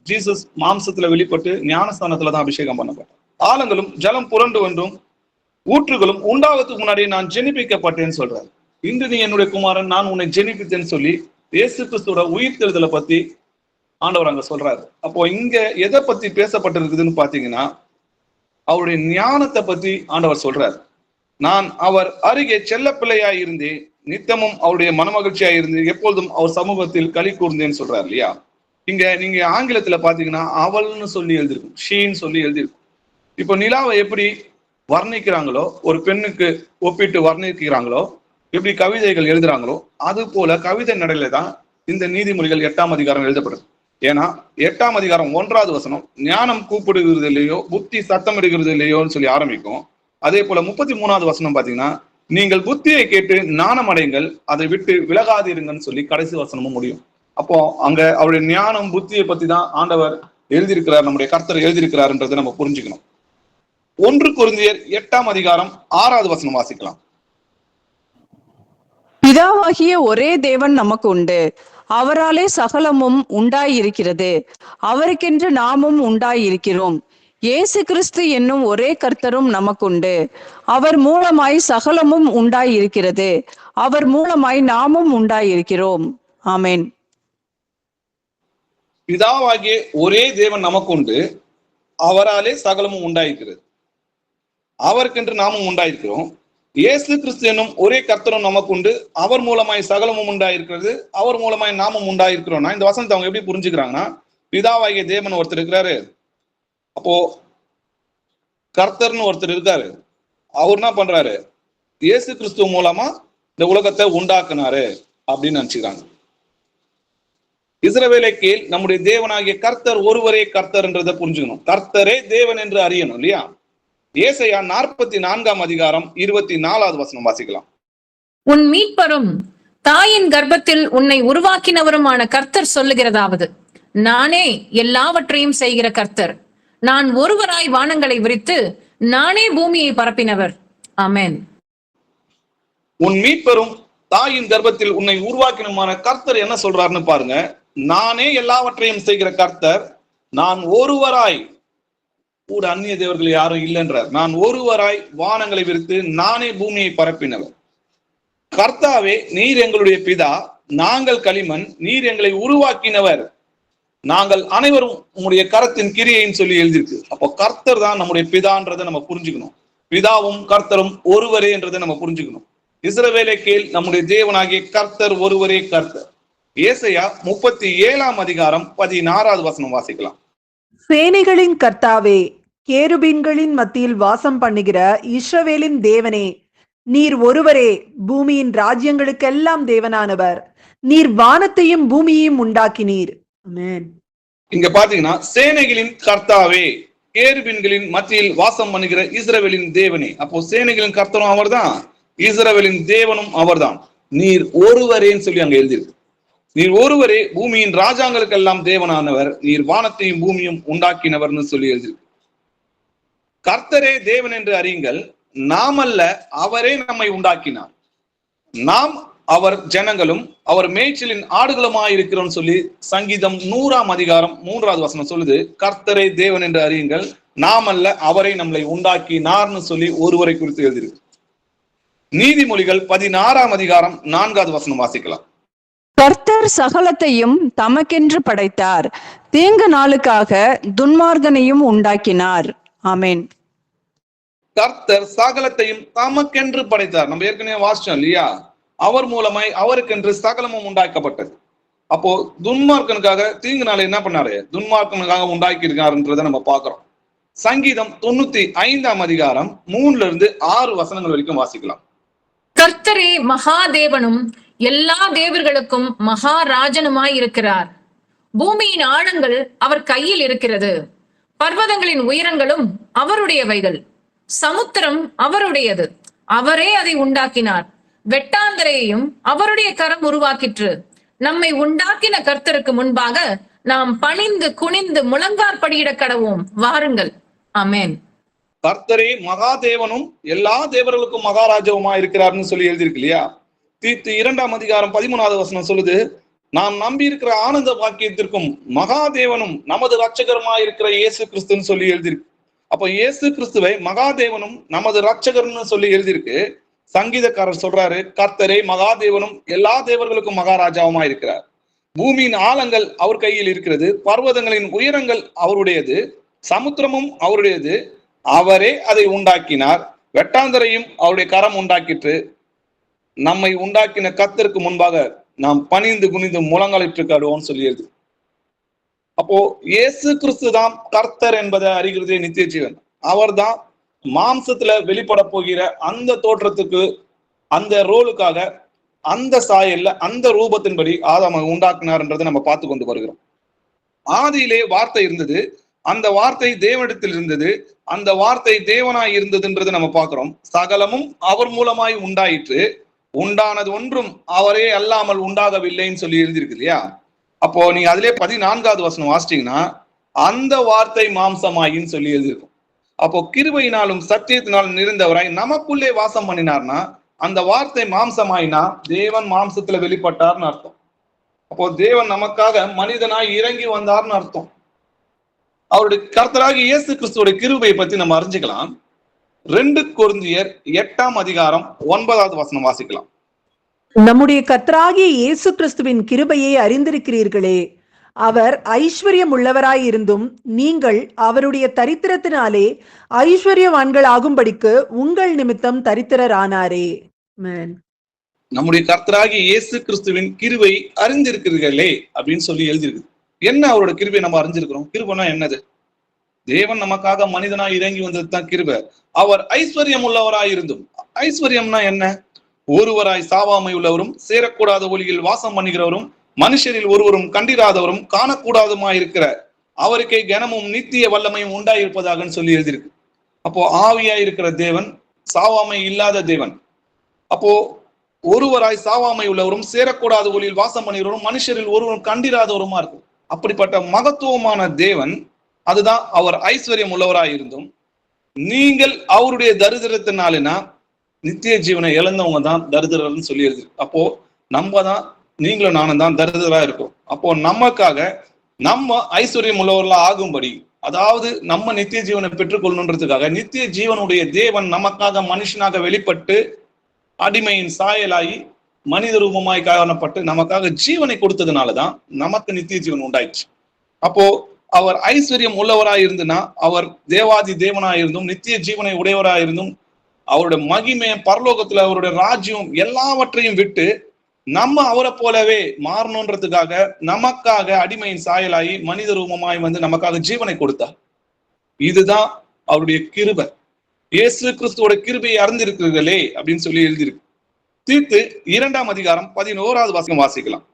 ஜீசஸ் மாம்சத்துல வெளிப்பட்டு ஞானஸ்தானத்துல தான் அபிஷேகம் பண்ணப்பட்டார். ஆழங்களும் ஜலம் புரண்டு வந்தும் ஊற்றுகளும் உண்டாவதுக்கு முன்னாடி நான் ஜெனிப்பிக்கப்பட்டேன்னு சொல்றாரு. இன்று நீ என்னுடைய குமாரன், நான் உன்னை ஜெனிப்பித்தேன்னு சொல்லி இயேசு கிறிஸ்துவோட உயிர்த்தெழுதலை பத்தி ஆண்டவர் அங்க சொல்றாரு. அப்போ இங்க எதை பத்தி பேசப்பட்டிருக்குதுன்னு பாத்தீங்கன்னா, அவருடைய ஞானத்தை பத்தி ஆண்டவர் சொல்றாரு. நான் அவர் அருகே செல்ல பிள்ளையாய் இருந்தேன், நித்தமும் அவருடைய மனமகிழ்ச்சியாய் இருந்து எப்பொழுதும் அவர் சமூகத்தில் களி கூர்ந்தேன்னு சொல்றாரு இல்லையா? இங்க நீங்க ஆங்கிலத்துல பாத்தீங்கன்னா அவள்னு சொல்லி எழுதிருக்கும், ஷீன்னு சொல்லி எழுதிருக்கும். இப்போ நிலாவை எப்படி வர்ணிக்கிறாங்களோ, ஒரு பெண்ணுக்கு ஒப்பிட்டு வர்ணிக்கிறாங்களோ, எப்படி கவிதைகள் எழுதுறாங்களோ, அது போல கவிதை நடையில தான் இந்த நீதிமொழிகள் 8ஆம் அதிகாரம் எழுதப்படுது. ஏன்னா 8ஆம் அதிகாரம் 1வது வசனம் ஞானம் கூப்பிடுகிறது இல்லையோ, புத்தி சத்தமிடுகிறது இல்லையோன்னு சொல்லி ஆரம்பிக்கும். அதே போல 33வது வசனம் பாத்தீங்கன்னா, நீங்கள் புத்தியை கேட்டு ஞானம் அடைங்கள், அதை விட்டு விலகாதிருங்கன்னு சொல்லி கடைசி வசனமும் முடியும். அப்போ அங்க அவருடைய ஞானம் புத்தியை பத்தி தான் ஆண்டவர் எழுதியிருக்கிறார், நம்முடைய கர்த்தர் எழுதியிருக்கிறார்ன்றதை நம்ம புரிஞ்சுக்கணும். 1 கொரிந்தியர் 8ஆம் அதிகாரம் 6வது வசனம் வாசிக்கலாம். பிதாவாகிய ஒரே தேவன் நமக்கு உண்டு, அவராலே சகலமும் உண்டாயிருக்கிறது, அவருக்கென்று நாமும் உண்டாயிருக்கிறோம். இயேசு கிறிஸ்து என்னும் ஒரே கர்த்தரும் நமக்குண்டு, அவர் மூலமாய் சகலமும் உண்டாயிருக்கிறது, அவர் மூலமாய் நாமும் உண்டாயிருக்கிறோம். ஆமென். பிதாவாகிய ஒரே தேவன் நமக்கு உண்டு, அவராலே சகலமும் உண்டாயிருக்கிறது, அவருக்கென்று நாமும் உண்டாயிருக்கிறோம். இயேசு கிறிஸ்து என்னும் ஒரே கர்த்தரும் நமக்கு உண்டு, அவர் மூலமாய் சகலமும் உண்டாயிருக்கிறது, அவர் மூலமாய் நாமும் உண்டாயிருக்கிறோம்னா இந்த வசனத்தை அவங்க எப்படி புரிஞ்சுக்கிறாங்கன்னா, பிதாவாகிய தேவன் ஒருத்தர் இருக்கிறாரு, அப்போ கர்த்தர்னு ஒருத்தர் இருக்காரு, அவர் என்ன பண்றாரு, இயேசு கிறிஸ்துவ மூலமா இந்த உலகத்தை உண்டாக்குனாரு அப்படின்னு நினைச்சுக்கிறாங்க. இஸ்ரவேலை கேள், நம்முடைய தேவனாகிய கர்த்தர் ஒருவரே கர்த்தர்ன்றதை புரிஞ்சுக்கணும். கர்த்தரே தேவன் என்று அறியணும் இல்லையா? ஏசாயா 44ஆம் அதிகாரம் 24வது வசனம் வாசிக்கலாம். உன் மீட்பரும் தாயின் கர்ப்பத்தில் உன்னை உருவாக்கினவருமான கர்த்தர் சொல்லுகிறதாவது, நானே எல்லாவற்றையும் செய்கிற கர்த்தர், நான் ஒருவராய் வானங்களை விரித்து நானே பூமியை பரப்பினவர். ஆமென். உன் மீட்பரும் தாயின் கர்ப்பத்தில் உன்னை உருவாக்கினுமான கர்த்தர் என்ன சொல்றாருன்னு பாருங்க. நானே எல்லாவற்றையும் செய்கிற கர்த்தர், நான் ஒருவராய், கூட அந்நிய தேவர்கள் யாரும் இல்லைன்றார், நான் ஒருவராய் வானங்களை விரித்து நானே பூமியை பரப்பினவர். கர்த்தாவே, நீர் எங்களுடைய பிதா, நாங்கள் களிமண், நீர் எங்களை உருவாக்கினவர், நாங்கள் அனைவரும் உங்களுடைய கரத்தின் கிரியைன்னு சொல்லி எழுதியிருக்கு. அப்போ கர்த்தர் தான் நம்முடைய பிதான்றதை நம்ம புரிஞ்சுக்கணும். பிதாவும் கர்த்தரும் ஒருவரே என்றதை நம்ம புரிஞ்சுக்கணும். இஸ்ரவேலை கேள், நம்முடைய தேவனாகிய கர்த்தர் ஒருவரே கர்த்தர். ஏசாயா 37ஆம் அதிகாரம் 16வது வசனம் வாசிக்கலாம். சேனைகளின் கர்த்தாவே, கேருபீன்களின் மத்தியில் வாசம் பண்ணுகிற இஸ்ரவேலின் தேவனே, நீர் ஒருவரே பூமியின் ராஜ்யங்களுக்கெல்லாம் தேவனானவர், நீர் வானத்தையும் பூமியையும் உண்டாக்கினீர். ஆமென். இங்க பாத்தீங்கன்னா, சேனைகளின் கர்த்தாவே, கேருபீன்களின் மத்தியில் வாசம் பண்ணுகிற இஸ்ரவேலின் தேவனே. அப்போ சேனைகளின் கர்த்தரும் அவர்தான், இஸ்ரவேலின் தேவனும் அவர்தான். நீர் ஒருவரேன்னு சொல்லி அங்க எழுதியிருக்கு. நீர் ஒருவரே பூமியின் ராஜாங்களுக்கெல்லாம் தேவனானவர், நீர் வானத்தையும் பூமியும் உண்டாக்கினவர்னு சொல்லி எழுதியிருக்கு. கர்த்தரே தேவன் என்று அறியுங்கள், நாம் அல்ல, அவரே நம்மை உண்டாக்கினார், நாம் அவர் ஜனங்களும் அவர் மேய்ச்சலின் ஆடுகளுமாய் இருக்கிறோம் சொல்லி சங்கீதம் 100ஆம் அதிகாரம் 3வது வசனம் சொல்லுது. கர்த்தரே தேவன் என்று அறியுங்கள், நாம் அல்ல, அவரை நம்மளை உண்டாக்கினார்னு சொல்லி ஒருவரை குறித்து எழுதியிருக்கு. நீதிமொழிகள் 16ஆம் அதிகாரம் 4வது வசனம் வாசிக்கலாம். கர்த்தர் சகலத்தையும் தமக்கென்று படைத்தார், தீங்கு நாளுக்காக துன்மார்கனையும் உண்டாக்கினார். ஆமென். கர்த்தர் சகலத்தையும் தமக்கென்று படைத்தார். நம்ம ஏற்கனவே வாசிச்சோம் இல்லையா? அவர் மூலமாய் அவருக்கென்று சகலமும் உண்டாக்கப்பட்டது. அப்போ துன்மார்க்கனுக்காக தீங்கு நாளை என்ன பண்ணாரு? துன்மார்க்கனுக்காக உண்டாக்கி இருக்காருன்றதை நம்ம பாக்குறோம். சங்கீதம் 95ஆம் அதிகாரம் 3-6 வசனங்கள் வரைக்கும் வாசிக்கலாம். கர்த்தரே மகாதேவனும் எல்லா தேவர்களுக்கும் மகாராஜனுமாய் இருக்கிறார். பூமியின் ஆழங்கள் அவர் கையில் இருக்கிறது, பர்வதங்களின் உயரங்களும் அவருடையவைகள், சமுத்திரம் அவருடையது, அவரே அதை உண்டாக்கினார், வெட்டாந்தரையையும் அவருடைய கரம் உருவாக்கிற்று. நம்மை உண்டாக்கின கர்த்தருக்கு முன்பாக நாம் பணிந்து குனிந்து முழங்காற்படியிட கடவோம். வாருங்கள். ஆமென். கர்த்தரே மகாதேவனும் எல்லா தேவர்களுக்கும் மகாராஜாவுமா இருக்கிறார்னு சொல்லி எழுதியிருக்கு இல்லையா? தீத்து 2ஆம் அதிகாரம் 13வது வசனம் சொல்லுது, நாம் நம்பி இருக்கிற ஆனந்த வாக்கியத்திற்கும் மகாதேவனும் நமது ரட்சகருமா இருக்கிற இயேசு கிறிஸ்துன்னு சொல்லி எழுதியிருக்கு. அப்ப இயேசு கிறிஸ்துவை மகாதேவனும் நமது ரட்சகர்னு சொல்லி எழுதியிருக்கு. சங்கீதக்காரர் சொல்றாரு, கர்த்தரே மகாதேவனும் எல்லா தேவர்களுக்கும் மகாராஜாவுமா இருக்கிறார். பூமியின் ஆழங்கள் அவர் கையில் இருக்கிறது, பர்வதங்களின் உயரங்கள் அவருடையது, சமுத்திரமும் அவருடையது, அவரே அதை உண்டாக்கினார், வெட்டாந்தரையும் அவருடைய கரம் உண்டாக்கிற்று. நம்மை உண்டாக்கின கர்த்தருக்கு முன்பாக நாம் பணிந்து குனிந்து முழங்காலிட்டு காடுவோம்னு சொல்லியது. அப்போ இயேசு கிறிஸ்து தான் கர்த்தர் என்பதை அறிகிறதே நித்திய ஜீவன். அவர் தான் மாம்சத்துல வெளிப்பட போகிற அந்த தோற்றத்துக்கு, அந்த ரோலுக்காக, அந்த சாயல்ல, அந்த ரூபத்தின்படி ஆதாமை உண்டாக்கினார்ன்றதை நம்ம பார்த்து கொண்டு வருகிறோம். ஆதியிலே வார்த்தை இருந்தது, அந்த வார்த்தை தேவனிடத்தில் இருந்தது, அந்த வார்த்தை தேவனாய் இருந்ததுன்றதை நம்ம பார்க்கிறோம். சகலமும் அவர் மூலமாய் உண்டாயிற்று, உண்டானது ஒன்றும் அவரே அல்லாமல் உண்டாகவில்லைன்னு சொல்லி எழுதியிருக்கு இல்லையா? அப்போ நீங்க அதிலே 14வது வசனம் வாசிட்டீங்கன்னா, அந்த வார்த்தை மாம்சமாயின்னு சொல்லி எழுதியிருக்கும். அப்போ கிருபையினாலும் சத்தியத்தினாலும் நிறைந்தவராய் நமக்குள்ளே வாசம் பண்ணினார்னா, அந்த வார்த்தை மாம்சமாயினா தேவன் மாம்சத்துல வெளிப்பட்டார்னு அர்த்தம். அப்போ தேவன் நமக்காக மனிதனாய் இறங்கி வந்தார்னு அர்த்தம். அவருடைய கர்த்தராகி இயேசு கிறிஸ்துவோட கிருபையை பத்தி நம்ம அறிஞ்சுக்கலாம். 2 கொரிந்தியர் 8ஆம் அதிகாரம் 9வது வசனம் வாசிக்கலாம். நம்முடைய கர்த்தராகிய இயேசு கிறிஸ்துவின் கிருபையை அறிந்திருக்கிறீர்களே, அவர் ஐஸ்வர்யம் உள்ளவராயிருந்தும் நீங்கள் அவருடைய தரித்திரத்தினாலே ஐஸ்வர்யவான்கள் ஆகும்படிக்கு உங்கள் நிமித்தம் தரித்திரரானாரே. நம்முடைய கர்த்தராகிய இயேசு கிறிஸ்துவின் கிருபை அறிந்திருக்கிறீர்களே அப்படின்னு சொல்லி எழுதியிருக்கு. என்ன அவரோட கிருபை நம்ம அறிஞ்சிருக்கிறோம்? கிருபைனா என்னது? தேவன் நமக்காக மனிதனாய் இறங்கி வந்தது தான் கிருபை. அவர் ஐஸ்வர்யம் உள்ளவராயிருந்தும், ஐஸ்வர்யம்னா என்ன? ஒருவராய் சாவாமை உள்ளவரும், சேரக்கூடாத ஒளியில் வாசம் பண்ணுகிறவரும், மனுஷரில் ஒருவரும் கண்டிராதவரும் காணக்கூடாதுமாயிருக்கிற அவருக்கே கனமும் நித்திய வல்லமையும் உண்டாயிருப்பதாக சொல்லி எழுதியிருக்கு. அப்போ ஆவியாய் இருக்கிற தேவன் சாவாமை இல்லாத தேவன். அப்போ ஒருவராய் சாவாமை உள்ளவரும், சேரக்கூடாத ஒளியில் வாசம் பண்ணுகிறவரும், மனுஷரில் ஒருவரும் கண்டிராதவருமா இருக்கும். அப்படிப்பட்ட மகத்துவமான தேவன், அதுதான் அவர் ஐஸ்வர்யம் உள்ளவராய் இருந்தும் நீங்கள் அவருடைய தரித்திரத்தினாலேனா நித்திய ஜீவனை இழந்தவங்க தான் தரித்திரர்னு சொல்லி எழுதி. அப்போ நம்ம தான், நீங்களும் நானும் தான் தரித்திரா இருக்கும். அப்போ நமக்காக நம்ம ஐஸ்வர்யம் உள்ளவர்களா ஆகும்படி, அதாவது நம்ம நித்திய ஜீவனை பெற்றுக்கொள்ளணுன்றதுக்காக நித்திய ஜீவனுடைய தேவன் நமக்காக மனுஷனாக வெளிப்பட்டு அடிமையின் சாயலாகி மனித ரூபமாய் காணப்பட்டு நமக்காக ஜீவனை கொடுத்ததுனாலதான் நமக்கு நித்திய ஜீவன் உண்டாயிடுச்சு. அப்போ அவர் ஐஸ்வர்யம் உள்ளவராய் இருந்துன்னா, அவர் தேவாதி தேவனாயிருந்தும் நித்திய ஜீவனை உடையவராயிருந்தும் அவருடைய மகிமை, பரலோகத்துல அவருடைய ராஜ்யம் எல்லாவற்றையும் விட்டு நம்ம அவரை போலவே மாறணுன்றதுக்காக நமக்காக அடிமையின் சாயலாகி மனித ரூபமாய் வந்து நமக்காக ஜீவனை கொடுத்தார். இதுதான் அவருடைய கிருபை. இயேசு கிறிஸ்துவோட கிருபையை அறிந்திருக்கிறீர்களே அப்படின்னு சொல்லி எழுதியிருக்கு. தீத்து 2ஆம் அதிகாரம் 11வது வசனம் வாசிக்கலாம்.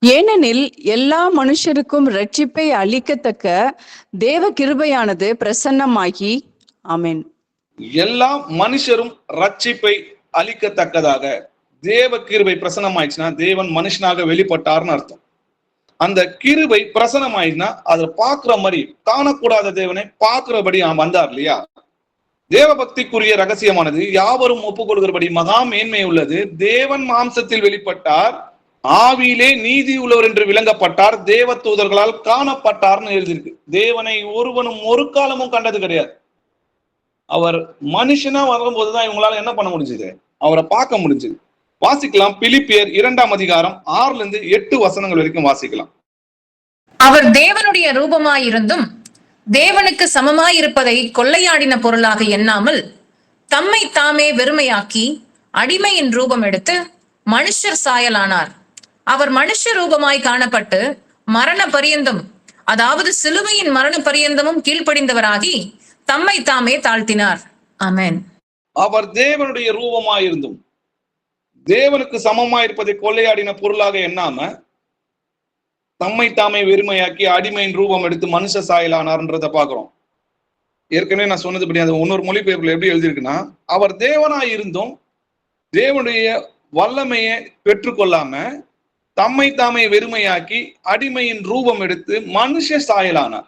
ஏனெனில் எல்லா மனுஷருக்கும் ரட்சிப்பை அளிக்கத்தக்க தேவ கிருபையானது பிரசன்னமாகி, ஆமென். எல்லா மனுஷரும் ரட்சிப்பை அளிக்கத்தக்கதாக தேவ கிருபை பிரசன்னமாயிடுச்சுன்னா தேவன் மனுஷனாக வெளிப்பட்டார்னு அர்த்தம். அந்த கிருபை பிரசன்னமாயிடுச்சுன்னா அதை பார்க்கிற மாதிரி, காணக்கூடாத தேவனை பார்க்கிறபடி வந்தார் இல்லையா? தேவ பக்திக்குரிய ரகசியமானது யாவரும் ஒப்புக்கொள்கிறபடி மகா மேன்மை உள்ளது. தேவன் மாம்சத்தில் வெளிப்பட்டார், ஆவியிலே நீதி உள்ளவர் என்று விளங்கப்பட்டார், தேவ தூதர்களால் காணப்பட்டார்னு எழுதியிருக்கு. தேவனை ஒருவனும் ஒரு காலமும் கண்டது கிடையாது. அவர் மனுஷனா வரும்போதுதான் இவங்களால என்ன பண்ண முடிஞ்சது? அவரை பார்க்க முடிஞ்சது. வாசிக்கலாம். பிலிப்பியர் 2ஆம் அதிகாரம் 6ல இருந்து 8 வசனங்கள் வரைக்கும் வாசிக்கலாம். அவர் தேவனுடைய ரூபமாயிருந்தும் தேவனுக்கு சமமாயிருப்பதை கொள்ளையாடின பொருளாக எண்ணாமல் தம்மை தாமே வெறுமையாக்கி அடிமையின் ரூபம் எடுத்து மனுஷர் சாயலானார். அவர் மனுஷ ரூபமாய் காணப்பட்டு மரண பரியந்தம், அதாவது சிலுவையின் மரண பரியந்தமும் கீழ்ப்படிந்தவராகி தம்மை தாமே தாழ்த்தினார். ஆமென். அவர் தேவனுடைய ரூபமாயிருந்தும் தேவனுக்கு சமமாயிருப்பதை கொள்ளையாடின பொருளாக எண்ணாம தம்மை தாமே வெறுமையாக்கி அடிமையின் ரூபம் எடுத்து மனுஷ சாயலானார்ன்றத பாக்குறோம். ஏற்கனவே நான் சொன்னதுபடி அது இன்னொரு மொழிபெயர்ப்புல எப்படி எழுதியிருக்குன்னா, அவர் தேவனாய் இருந்தும் தேவனுடைய வல்லமையை பெற்றுக்கொள்ளாம தம்மை தாமே வெறுமையாக்கி அடிமையின் ரூபம் எடுத்து மனுஷ சாயலானார்.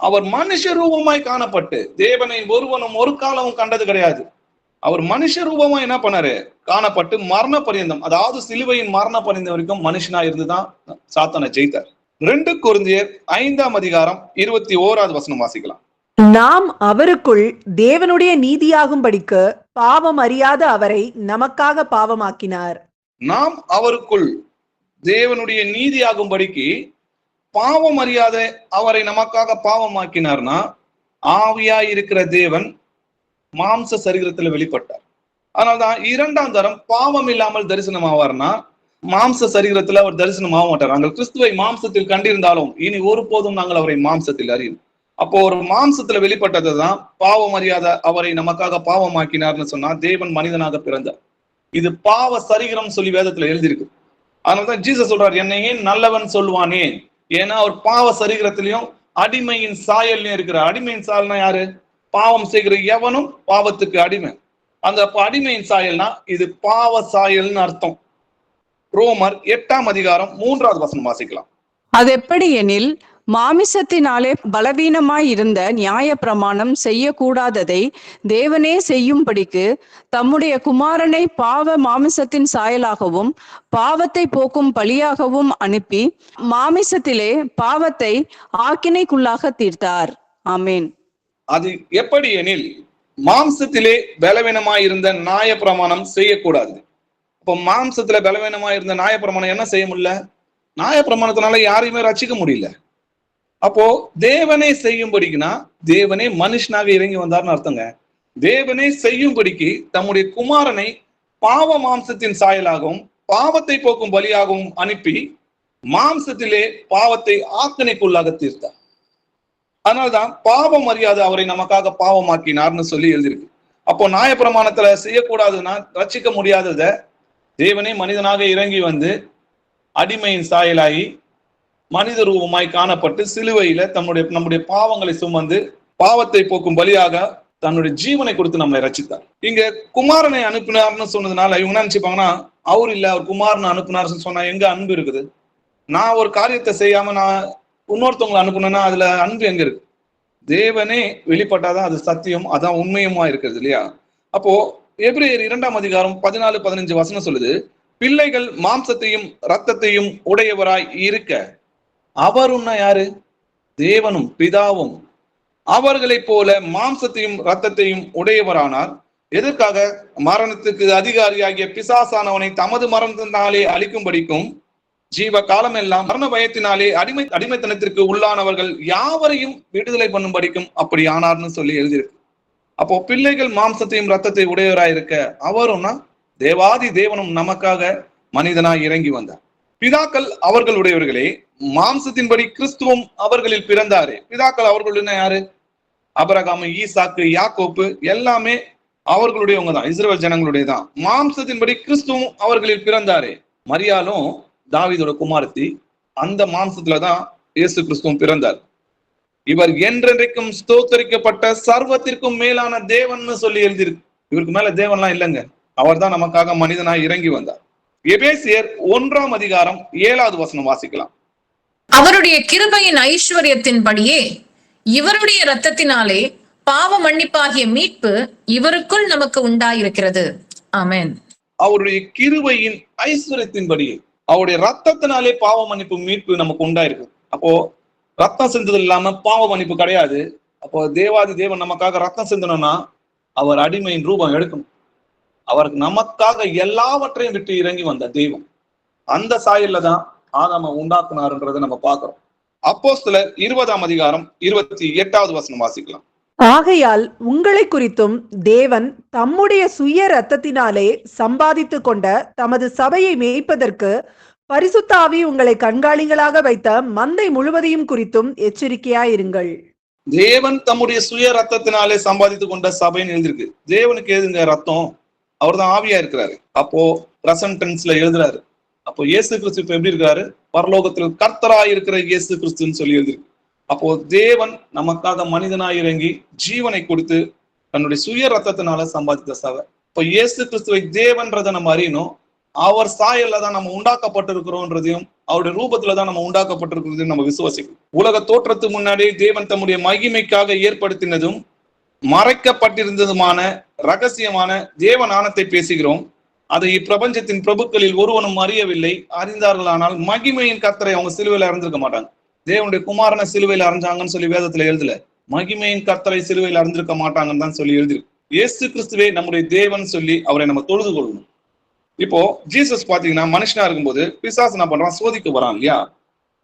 அவர் மனுஷ ரூபமாய் காணப்பட்டு, தேவனை ஒருவனும் ஒரு காலமும் கண்டது கிடையாது. அவர் மனுஷ ரூபமா என்ன பண்ணாரு? காணப்பட்டு மரண பரியந்தம், அதாவது சிலுவையின் மரண பரியந்தம் வரைக்கும் மனுஷனா இருந்துதான் சாத்தானை ஜெயித்தார். 2 கொரிந்தியர் 5:21 வாசிக்கலாம். நாம் அவருக்குள் தேவனுடைய நீதியாகும்படிக்கு பாவம் அறியாத அவரை நமக்காக பாவமாக்கினார். நாம் அவருக்குள் தேவனுடைய நீதியாகும்படிக்கு பாவம் அறியாத அவரை நமக்காக பாவமாக்கினார்னா, ஆவியா இருக்கிற தேவன் மாம்ச சரீரத்துல வெளிப்பட்டார். அதனால்தான் 2ஆம் தரம் பாவம் இல்லாமல் தரிசனம் ஆவார்னா, மாம்ச சரீரத்துல அவர் தரிசனம் ஆக மாட்டார். நாங்கள் கிறிஸ்துவை மாம்சத்தில் கண்டிருந்தாலும் இனி ஒருபோதும் நாங்கள் அவரை மாம்சத்தில் அறியும். அப்போ ஒரு மாம்சத்துல வெளிப்பட்டதுதான் பாவம் அறியாத அவரை நமக்காக பாவமாக்கினார்னு சொன்னா, தேவன் மனிதனாக பிறந்தார். இது பாவ சரீரம் சொல்லி வேதத்துல எழுதியிருக்கு. அதனாலதான் ஜீசஸ் சொல்றார், என்னை ஏன் நல்லவன் சொல்லுவானே? ஏன்னா அவர் பாவ சரீரத்திலையும் அடிமையின் சாயல்லையும் இருக்கிறார். அடிமையின் சாயல்னா யாரு? பாவம் செய்கிற எவனும் பாவத்துக்கு அடிமை. அந்த அடிமையின் சாயல்னா இது பாவ சாயல்னு அர்த்தம். ரோமர் 8:3 வாசிக்கலாம். அது எப்படி எனில், மாமிசத்தினாலே பலவீனமாய் இருந்த நியாய பிரமாணம் செய்யக்கூடாததை தேவனே செய்யும்படிக்கு தம்முடைய குமாரனை பாவ மாமிசத்தின் சாயலாகவும் பாவத்தை போக்கும் பலியாகவும் அனுப்பி மாமிசத்திலே பாவத்தை ஆக்கினைக்குள்ளாக தீர்த்தார். ஆமேன். அது எப்படி எனில், மாம்சத்திலே பலவீனமாய் இருந்த நியாய பிரமாணம் செய்யக்கூடாது. இப்போ மாம்சத்துல பலவீனமாய் இருந்த நியாய பிரமாணம் என்ன செய்ய முடியல? நியாய பிரமாணத்தினால யாரையுமே ரட்சிக்க முடியல. அப்போ தேவனே செய்யும்படிக்குன்னா, தேவனே மனுஷனாக இறங்கி வந்தார்னு அர்த்தங்க. தேவனே செய்யும்படிக்கு தம்முடைய குமாரனை பாவ மாம்சத்தின் சாயலாகவும் பாவத்தை போக்கும் பலியாகவும் அனுப்பி மாம்சத்திலே பாவத்தை ஆக்கினைக்குள்ளாக தீர்த்தார். அதனால்தான் பாவம் அறியாத அவரை நமக்காக பாவமாக்கினார்னு சொல்லி எழுதியிருக்கு. அப்போ நியாயப்பிரமாணத்துல செய்யக்கூடாதுன்னா, ரட்சிக்க முடியாதத தேவனே மனிதனாக இறங்கி வந்து அடிமையின் சாயலாகி மனித ரூபமாய் காணப்பட்டு சிலுவையில நம்முடைய பாவங்களை சுமந்து பாவத்தை போக்கும் பலியாக தன்னுடைய ஜீவனை கொடுத்து நம்மை ரட்சித்தார். இங்க குமாரனை அனுப்பினார்னு சொன்னதுனால இவங்க என்ன நினைச்சுப்பாங்கன்னா, அவர் இல்ல அவர் குமாரனை அனுப்பினார்னு சொன்னா எங்க அன்பு இருக்குது? நான் ஒரு காரியத்தை செய்யாம நான் இன்னொருத்தவங்களை அனுப்புனேன்னா அதுல அன்பு எங்க இருக்கு? தேவனே வெளிப்பட்டாதான் அது சத்தியம், அதான் உண்மையுமா இருக்கிறது இல்லையா? அப்போ எபிரேயர் 2:14-15 சொல்லுது, பிள்ளைகள் மாம்சத்தையும் இரத்தத்தையும் உடையவராய் இருக்க அவருன்னா யாரு? தேவனும் பிதாவும் அவர்களைப் போல மாம்சத்தையும் இரத்தத்தையும் உடையவரானார். எதற்காக? மரணத்துக்கு அதிகாரியாகிய பிசாசானவனை தமது மரணத்தினாலே அழிக்கும்படிக்கும் ஜீவ காலம் எல்லாம் மரண பயத்தினாலே அடிமைத்தனத்திற்கு உள்ளானவர்கள் யாவரையும் விடுதலை பண்ணும்படிக்கும் அப்படி ஆனார்னு சொல்லி எழுதியிருக்கு. அப்போ பிள்ளைகள் மாம்சத்தையும் இரத்தத்தை உடையவராயிருக்க அவரும்னா தேவாதி தேவனும் நமக்காக மனிதனாய் இறங்கி வந்தார். பிதாக்கள் அவர்களுடையவர்களே, மாம்சத்தின்படி கிறிஸ்துவும் அவர்களில் பிறந்தாரே. பிதாக்கள் அவர்களுடைய யாரு? ஆபிரகாம், ஈசாக்கு, யாக்கோப்பு எல்லாமே அவர்களுடையவங்க தான், இஸ்ரவேல் ஜனங்களுடைய தான். மாம்சத்தின்படி கிறிஸ்துவும் அவர்களில் பிறந்தாரே. மரியாளும் தாவீதோட குமாரத்தி, அந்த மாம்சத்துலதான் இயேசு கிறிஸ்துவும் பிறந்தார். இவர் என்றென்றைக்கும் ஸ்தோத்தரிக்கப்பட்ட சர்வத்திற்கும் மேலான தேவன் சொல்லி எழுதியிருக்கு. இவருக்கு மேல தேவன்லாம் இல்லைங்க, அவர் தான் நமக்காக மனிதனாய் இறங்கி வந்தார். எபேசியர் 1:7 வாசிக்கலாம். அவருடைய கிருபையின் ஐஸ்வர்யத்தின்படியே இவருடைய இரத்தத்தினாலே பாவ மன்னிப்பாகிய மீட்பு இவருக்குள் நமக்கு உண்டாயிருக்கிறது. ஆமென். அவருடைய கிருபையின் ஐஸ்வர்யத்தின்படியே அவருடைய ரத்தத்தினாலே பாவ மன்னிப்பு மீட்பு நமக்கு உண்டாயிருக்கு. அப்போ ரத்தம் சிந்துதல் இல்லாம பாவ மன்னிப்பு கிடையாது. அப்போ தேவாதி தேவன் நமக்காக ரத்தம் சிந்தணும்னா அவர் அடிமையின் ரூபம் எடுக்கணும். அவருக்கு நமக்காக எல்லாவற்றையும் விட்டு இறங்கி வந்த தெய்வம். அந்த சாயல்ல தான் ஆதாம உண்டாக்குனாருன்றதை நம்ம பார்க்கிறோம். அப்போஸ்தலர் 20:28 வாசிக்கலாம். ஆகையால் உங்களை குறித்தும் தேவன் தம்முடைய சுய இரத்தத்தினாலே சம்பாதித்து கொண்ட தமது சபையை மேய்ப்பதற்கு பரிசுத்த ஆவி உங்களை கண்காணிகளாக வைத்த மந்தை முழுவதையும் குறித்தும் எச்சரிக்கையாயிருங்கள். தேவன் தம்முடைய சுய ரத்தத்தினாலே சம்பாதித்து கொண்ட சபைன்னு எழுதிருக்கு. தேவனுக்கு எதுங்க ரத்தம்? அவர் தான் ஆவியா இருக்கிறாரு. அப்போ பிரசன்ட் டென்ஸ்ல எழுதுறாரு. அப்போ இயேசு கிறிஸ்து இப்ப எப்படி இருக்காரு? பரலோகத்தில் கர்த்தராய் இருக்கிற இயேசு கிறிஸ்துன்னு சொல்லி எழுதிருக்கு. அப்போ தேவன் நமக்காக மனிதனாய் இறங்கி ஜீவனை கொடுத்து தன்னுடைய சுய ரத்தத்தினால சம்பாதித்த சபை. இப்போ இயேசு கிறிஸ்துவை தேவன்றதை நம்ம அறியணும். அவர் சாயல்ல தான் நம்ம உண்டாக்கப்பட்டிருக்கிறோன்றதையும் அவருடைய ரூபத்துல தான் நம்ம உண்டாக்கப்பட்டிருக்கிறதையும் நம்ம விசுவாசிக்கிறோம். உலக தோற்றத்துக்கு முன்னாடி தேவன் தம்முடைய மகிமைக்காக ஏற்படுத்தினதும் மறைக்கப்பட்டிருந்ததுமான ரகசியமான தேவ நாணத்தை பேசுகிறோம். அதை இப்பிரபஞ்சத்தின் பிரபுக்களில் ஒருவனும் அறியவில்லை. அறிந்தார்களானால் மகிமையின் கர்த்தரை அவங்க சிலுவையில அறிந்திருக்க மாட்டாங்க. தேவனுடைய குமாரனை சிலுவையில அறிஞ்சாங்கன்னு சொல்லி வேதத்துல எழுதல. மகிமையின் கர்த்தரை சிலுவையில் அறிந்திருக்க மாட்டாங்கன்னு தான் சொல்லி எழுதிருக்கு. இயேசு கிறிஸ்துவே நம்முடைய தேவன் சொல்லி அவரை நம்ம தொழுது கொள்ளணும். இப்போ ஜீசஸ் பாத்தீங்கன்னா மனுஷனா இருக்கும்போது பிசாசு என்ன பண்றான், சோதிக்க வரான் இல்லையா?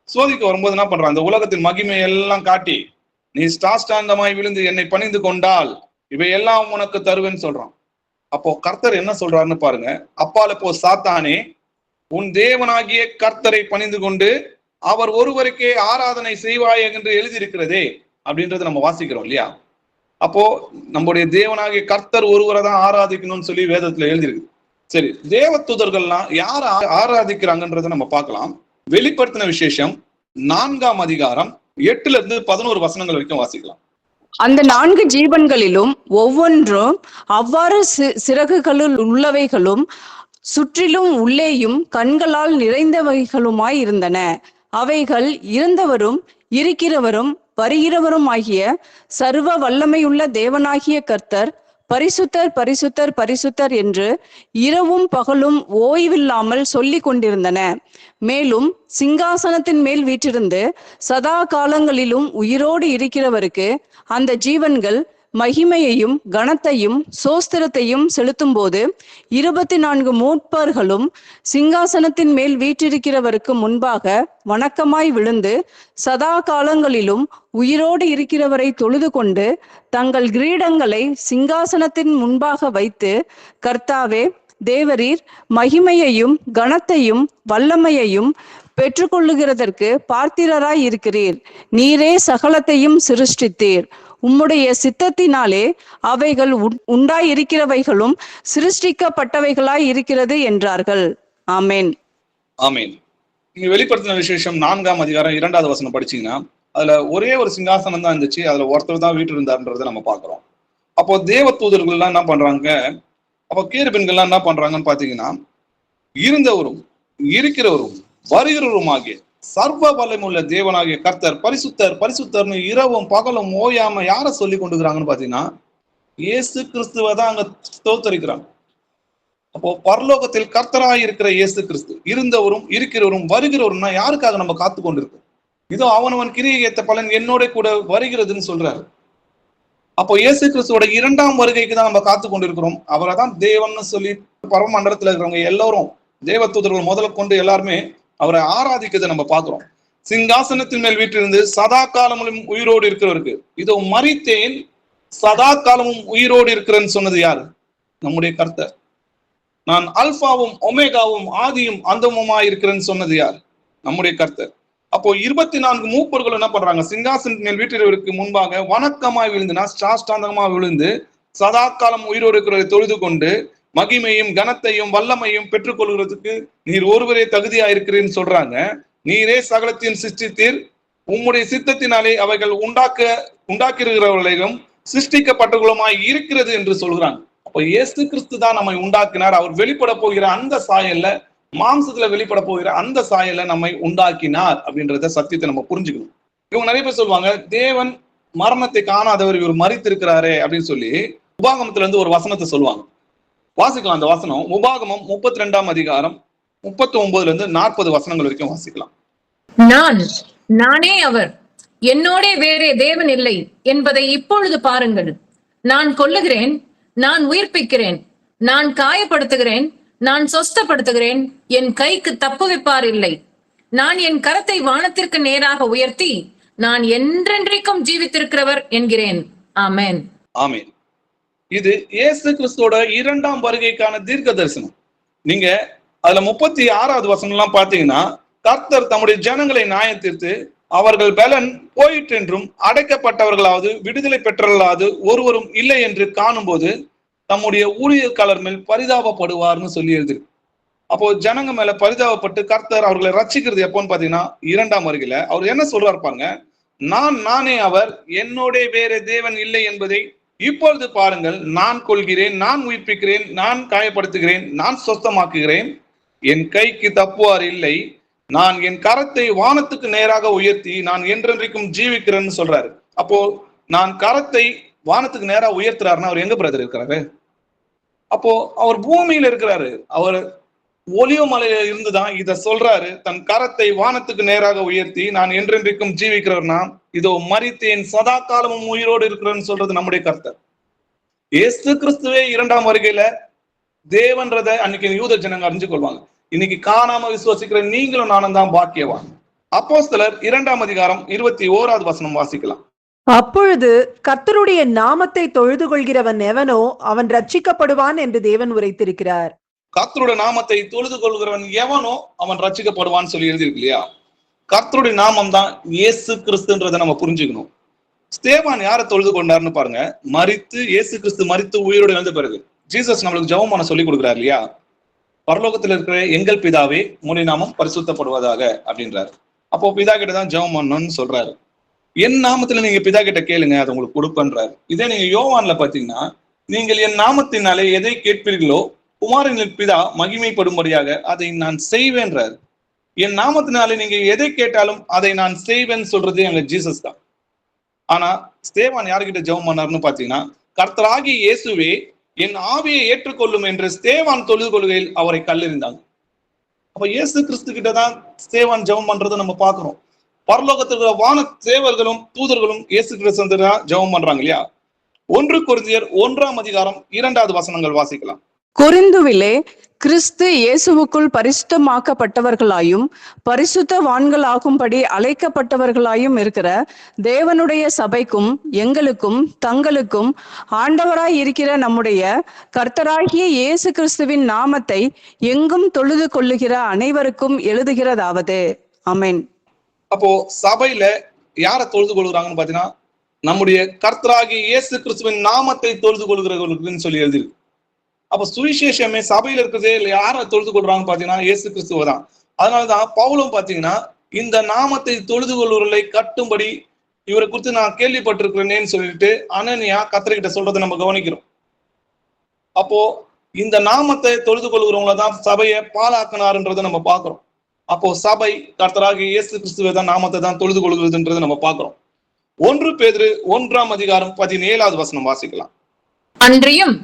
சோதிக்க வரும்போது என்ன பண்றான், இந்த உலகத்தின் மகிமை எல்லாம் காட்டி நீ சாஷ்டாங்கமாய் விழுந்து என்னை பணிந்து கொண்டால் இவை எல்லாம் உனக்கு தருவேன்னு சொல்றான். அப்போ கர்த்தர் என்ன சொல்றாருன்னு பாருங்க. அப்பால போ சாத்தானே, உன் தேவனாகிய கர்த்தரை பணிந்து கொண்டு அவர் ஒருவருக்கே ஆராதனை செய்வாய் என்று எழுதியிருக்கிறதே அப்படின்றது நம்ம வாசிக்கிறோம் இல்லையா? அப்போ நம்முடைய தேவனாகிய கர்த்தர் ஒருவரை தான் ஆராதிக்கணும்னு சொல்லி வேதத்துல எழுதியிருக்கு. சரி, தேவ தூதர்கள்லாம் யார ஆராதிக்கிறாங்கன்றத நம்ம பார்க்கலாம். வெளிப்படுத்தின விசேஷம் 4ஆம் அதிகாரம் 8-11 வசனங்கள் வரைக்கும் வாசிக்கலாம். அந்த 4 ஜீவன்களிலும் ஒவ்வொன்றும் அவ்வாறு சிறகுகளில் உள்ளவைகளும் சுற்றிலும் உள்ளேயும் கண்களால் நிறைந்தவைகளுமாய் இருந்தன. அவைகள் இருந்தவரும் இருக்கிறவரும் வருகிறவரும் ஆகிய சர்வ வல்லமையுள்ள தேவனாகிய கர்த்தர் பரிசுத்தர் பரிசுத்தர் பரிசுத்தர் என்று இரவும் பகலும் ஓய்வில்லாமல் சொல்லி கொண்டிருந்தன. மேலும் சிங்காசனத்தின் மேல் வீற்றிருந்து சதா காலங்களிலும் உயிரோடு இருக்கிறவருக்கு அந்த ஜீவன்கள் மகிமையையும் கனத்தையும் சோஸ்திரத்தையும் செலுத்தும் போது 24 மூப்பர்களும் சிங்காசனத்தின் மேல் வீற்றிருக்கிறவருக்கு முன்பாக வணக்கமாய் விழுந்து சதா காலங்களிலும் உயிரோடு இருக்கிறவரை தொழுது கொண்டு தங்கள் கிரீடங்களை சிங்காசனத்தின் முன்பாக வைத்து, கர்த்தாவே, தேவரீர் மகிமையையும் கனத்தையும் வல்லமையையும் பெற்றுக்கொள்ளுகிறதற்கு பார்த்திரராய் இருக்கிறீர். நீரே சகலத்தையும் சிருஷ்டித்தீர். உம்முடைய சித்தத்தினாலே அவைகள் உண்டாயிருக்கிறவைகளும் சிருஷ்டிக்கப்பட்டவைகளாய் இருக்கிறது என்றார்கள். ஆமேன். ஆமேன். நீங்க வெளிப்படுத்தின விசேஷம் 4ஆம் அதிகாரம் 2வது வசனம் படிச்சீங்கன்னா அதுல ஒரே ஒரு சிங்காசனம் தான் இருந்துச்சு. அதுல ஒருத்தர் தான் வீட்டு இருந்தாருன்றதை நம்ம பாக்குறோம். அப்போ தேவ தூதர்கள் எல்லாம் என்ன பண்றாங்க, அப்போ கேருபீன்கள்லாம் என்ன பண்றாங்கன்னு பாத்தீங்கன்னா, இருந்தவரும் இருக்கிறவரும் வருகிறவரும் ஆகிய சர்வ வல்லமையுள்ள தேவனாகிய கர்த்தர் பரிசுத்தர் பரிசுத்தர்னு இரவும் பகலும் ஓயாம யார சொல்லி கொண்டுக்கிறாங்கன்னு பாத்தீங்கன்னா இயேசு கிறிஸ்துவ தான் அங்க ஸ்தோத்தரிக்கிறாங்க. அப்போ பரலோகத்தில் கர்த்தராய் இருக்கிற இயேசு கிறிஸ்து இருந்தவரும் இருக்கிறவரும் வருகிறவரும்னா யாருக்காக நம்ம காத்து கொண்டிருக்கோம்? இதோ அவனவன் கிரியை ஏத்த பலன் என்னோட கூட வருகிறதுன்னு சொல்றாரு. அப்போ இயேசு கிறிஸ்துவோட 2ஆம் வருகைக்கு தான் நம்ம காத்து கொண்டிருக்கிறோம். அவரை தான் தேவன்னு சொல்லி பரமண்டலத்துல இருக்கிறவங்க எல்லாரும் தேவ தூதர்கள் முதல்ல கொண்டு எல்லாருமே அவரை ஆராதிக்கிறதை நம்ம பார்க்கிறோம். சிங்காசனத்தின் மேல் வீட்டிலிருந்து சதா காலமும் உயிரோடு இருக்கிறவருக்கு இதோ மரித்தேன் சதா காலமும் உயிரோடு இருக்கிறேன்னு சொன்னது யாரு? நம்முடைய கர்த்தர். நான் அல்பாவும் ஒமேகாவும் ஆதியும் அந்தமுமா இருக்கிறேன்னு சொன்னது யார்? நம்முடைய கர்த்தர். அப்போ 24 மூப்பர்கள் என்ன பண்றாங்க, சிங்காசனத்தின் மேல் வீட்டிற்கு முன்பாக வணக்கமாய் விழுந்துனா சாஷ்டாந்தமா விழுந்து சதா காலம் உயிரோடு இருக்கிறவரை தொழுது கொண்டு மகிமையும் கனத்தையும் வல்லமையும் பெற்றுக்கொள்கிறதுக்கு நீர் ஒருவரே தகுதியா இருக்கிறேன்னு சொல்றாங்க. நீரே சகலத்தையும் சிருஷ்டித்தீர். உம்முடைய சித்தத்தினாலே அவைகள் உண்டாக்கியிருக்கிறவர்களையும் சிருஷ்டிக்கப்பட்டவர்களுமாய் இருக்கிறது என்று சொல்கிறாங்க. அப்ப இயேசு கிறிஸ்து தான் நம்மை உண்டாக்கினார். அவர் வெளிப்பட போகிற அந்த சாயல்ல, மாம்சத்துல வெளிப்பட போகிற அந்த சாயல்ல நம்மை உண்டாக்கினார் அப்படின்றத சத்தியத்தை நம்ம புரிஞ்சுக்கணும். இவங்க நிறைய பேர் சொல்லுவாங்க, தேவன் மரணத்தை காணாதவர், இவர் மரித்திருக்கிறாரே அப்படின்னு சொல்லி உபாகமத்துல இருந்து ஒரு வசனத்தை சொல்லுவாங்க. வாசிக்கலாம் அந்த வசனம். உபாகமம் 32ஆம் அதிகாரம் 39-40 வசனங்கள் வரைக்கும் வாசிக்கலாம். நானே அவர், என்னோட வேறே தேவன் இல்லை என்பதை இப்பொழுது பாருங்கள். நான் கொல்லுகிறேன், நான் உயிர்ப்பிக்கிறேன், நான் காயப்படுத்துகிறேன், நான் சொஸ்தப்படுத்துகிறேன், என் கைக்கு தப்புவிப்பார் இல்லை. நான் என் கரத்தை வானத்திற்கு நேராக உயர்த்தி நான் என்றென்றைக்கும் ஜீவித்திருக்கிறவர் என்கிறேன். ஆமென். ஆமென். இது இயேசு கிறிஸ்துவோட 2ஆம் வருகைக்கான தீர்க்க தரிசனம். நீங்க அதுல 36வது வசனம் எல்லாம் பாத்தீங்கன்னா, கர்த்தர் தம்முடைய ஜனங்களை நியாயம் தீர்த்து அவர்கள் பலன் போயிற்று என்றும் அடைக்கப்பட்டவர்களாவது விடுதலை பெற்றவர்களாவது ஒருவரும் இல்லை என்று காணும் போது தம்முடைய ஊழியக்காரர் மேல் பரிதாபப்படுவார்னு சொல்லி எழுதிருக்கு. அப்போ ஜனங்க மேல பரிதாபப்பட்டு கர்த்தர் அவர்களை ரட்சிக்கிறது எப்போன்னு பாத்தீங்கன்னா 2ஆம் வருகையில. அவர் என்ன சொல்றாரு பாருங்க, நானே அவர், என்னோட வேற தேவன் இல்லை என்பதை இப்பொழுது பாருங்கள். நான் கொள்கிறேன், நான் உயிர்ப்பிக்கிறேன், நான் காயப்படுத்துகிறேன், நான் சொஸ்தமாக்குகிறேன், என் கைக்கு தப்புவார் இல்லை. நான் என் கரத்தை வானத்துக்கு நேராக உயர்த்தி நான் என்றென்றைக்கும் ஜீவிக்கிறேன்னு சொல்றாரு. அப்போ நான் கரத்தை வானத்துக்கு நேரா உயர்த்துறாருன்னா அவர் எங்க பிரதர் இருக்கிறாரு? அப்போ அவர் பூமியில இருக்கிறாரு. அவர் ஒலிவ மலையில இருந்துதான் இத சொல்றாரு. தன் கரத்தை வானத்துக்கு நேராக உயர்த்தி நான் என்றென்றைக்கும் ஜீவிக்கிறவர்னா, இதோ மரித்தேன் சதா காலமும் உயிரோடு இருக்கிறேன்னு சொல்றது நம்முடைய கர்த்தர். இயேசு கிறிஸ்துவே இரண்டாம் வருகையில தேவன்றத அன்னைக்கு யூத ஜனங்க அறிஞ்சு கொள்வாங்க. இன்னைக்கு காணாம விசுவாசிக்கிற நீங்களும் நானும் தான் பாக்கியவான். அப்போஸ்தலர் 2ஆம் அதிகாரம் 21வது வசனம் வாசிக்கலாம். அப்பொழுது கர்த்தருடைய நாமத்தை தொழுது கொள்கிறவன் எவனோ அவன் ரட்சிக்கப்படுவான் என்று தேவன் உரைத்திருக்கிறார். கர்த்தருடைய நாமத்தை தொழுது கொள்கிறவன் எவனோ அவன் ரட்சிக்கப்படுவான்னு சொல்லி எழுதியிருக்கு இல்லையா? கர்த்தருடைய நாமம் தான் இயேசு கிறிஸ்துன்றதை நம்ம புரிஞ்சுக்கணும். ஸ்தேவான் யாரை தொழுது கொண்டாருன்னு பாருங்க. மரித்து இயேசு கிறிஸ்து மரித்து உயிரோடு எழுந்த பிறகு ஜீசஸ் நம்மளுக்கு ஜெபம் பண்ண சொல்லி கொடுக்குறாரு இல்லையா? பரலோகத்தில் இருக்கிற எங்கள் பிதாவே உம்முடைய நாமம் பரிசுத்தப்படுவதாக அப்படின்றாரு. அப்போ பிதா கிட்ட தான் ஜெபம் பண்ணணும்னு சொல்றாரு. என் நாமத்துல நீங்க பிதா கிட்ட கேளுங்க, அதை உங்களுக்கு கொடுப்பன்றாரு. இதே நீங்க யோவான்ல பாத்தீங்கன்னா, நீங்கள் என் நாமத்தினாலே எதை கேட்பீர்களோ குமாரனின் பிதா மகிமைப்படும்படியாக அதை நான் செய்வேன்றாரு. என் நாமத்தினாலே நீங்க எதை கேட்டாலும் அதை நான் செய்வேன்னு சொல்றது எங்க ஜீசஸ் தான். ஆனா ஸ்தேவான் யாருக்கிட்ட ஜெபம் பண்ணாருன்னு பாத்தீங்கன்னா, கர்த்தராகிய இயேசுவே என் ஆவியை ஏற்றுக்கொள்ளும் என்று ஸ்தேவான் தொழுது கொள்கையில் அவரை கல்லெறிந்தாங்க. அப்ப இயேசு கிறிஸ்து கிட்டதான் ஸ்தேவான் ஜெபம் பண்றதை நம்ம பாக்குறோம். பரலோகத்தில் வான சேவர்களும் தூதர்களும் இயேசு கிறிஸ்து ஜெபம் பண்றாங்க இல்லையா? 1 கொரிந்தியர் 1ஆம் அதிகாரம் 2வது வசனங்கள் வாசிக்கலாம். கொரிந்துவிலே கிறிஸ்து இயேசுவுக்குள் பரிசுத்தமாக்கப்பட்டவர்களாயும் பரிசுத்தவான்களாகும்படி அழைக்கப்பட்டவர்களாயும் இருக்கிற தேவனுடைய சபைக்கும் எங்களுக்கும் தங்களுக்கும் ஆண்டவராய் இருக்கிற நம்முடைய கர்த்தராகிய இயேசு கிறிஸ்துவின் நாமத்தை எங்கும் தொழுது கொள்ளுகிற அனைவருக்கும் எழுதுகிறதாவது. ஆமென். அப்போ சபையில யாரை தொழுது கொள்கிறாங்கன்னு பாத்தீங்கன்னா, நம்முடைய கர்த்தராகிய இயேசு கிறிஸ்துவின் நாமத்தை தொழுது கொள்கிறவர்களுக்குன்னு சொல்லி எழுதிருக்கு. அப்ப சுவிசேஷமே சபையில இருக்கிறதே யாரை தொழுது கொள்றாங்கன்னு பாத்தீங்கன்னா இயேசு கிறிஸ்துவ தான். அதனாலதான் பவுலும் பாத்தீங்கன்னா, இந்த நாமத்தை தொழுது கொள்வர்களை கட்டும்படி இவரை குறித்து நான் கேள்விப்பட்டிருக்கிறேன்னு சொல்லிட்டு அனனியா கர்த்தர்கிட்ட சொல்றதை நம்ம கவனிக்கிறோம். அப்போ இந்த நாமத்தை தொழுது கொள்கிறவங்கள தான் சபையை பாழாக்கினாருன்றதை நம்ம பாக்குறோம். அப்போ சபை கர்த்தராகிய இயேசு கிறிஸ்துவை தான் நாமத்தை தான் தொழுது கொள்கிறதுன்றதை நம்ம பாக்குறோம். 1 பேதுரு 1ஆம் அதிகாரம் 17வது வசனம் வாசிக்கலாம். அன்றியும்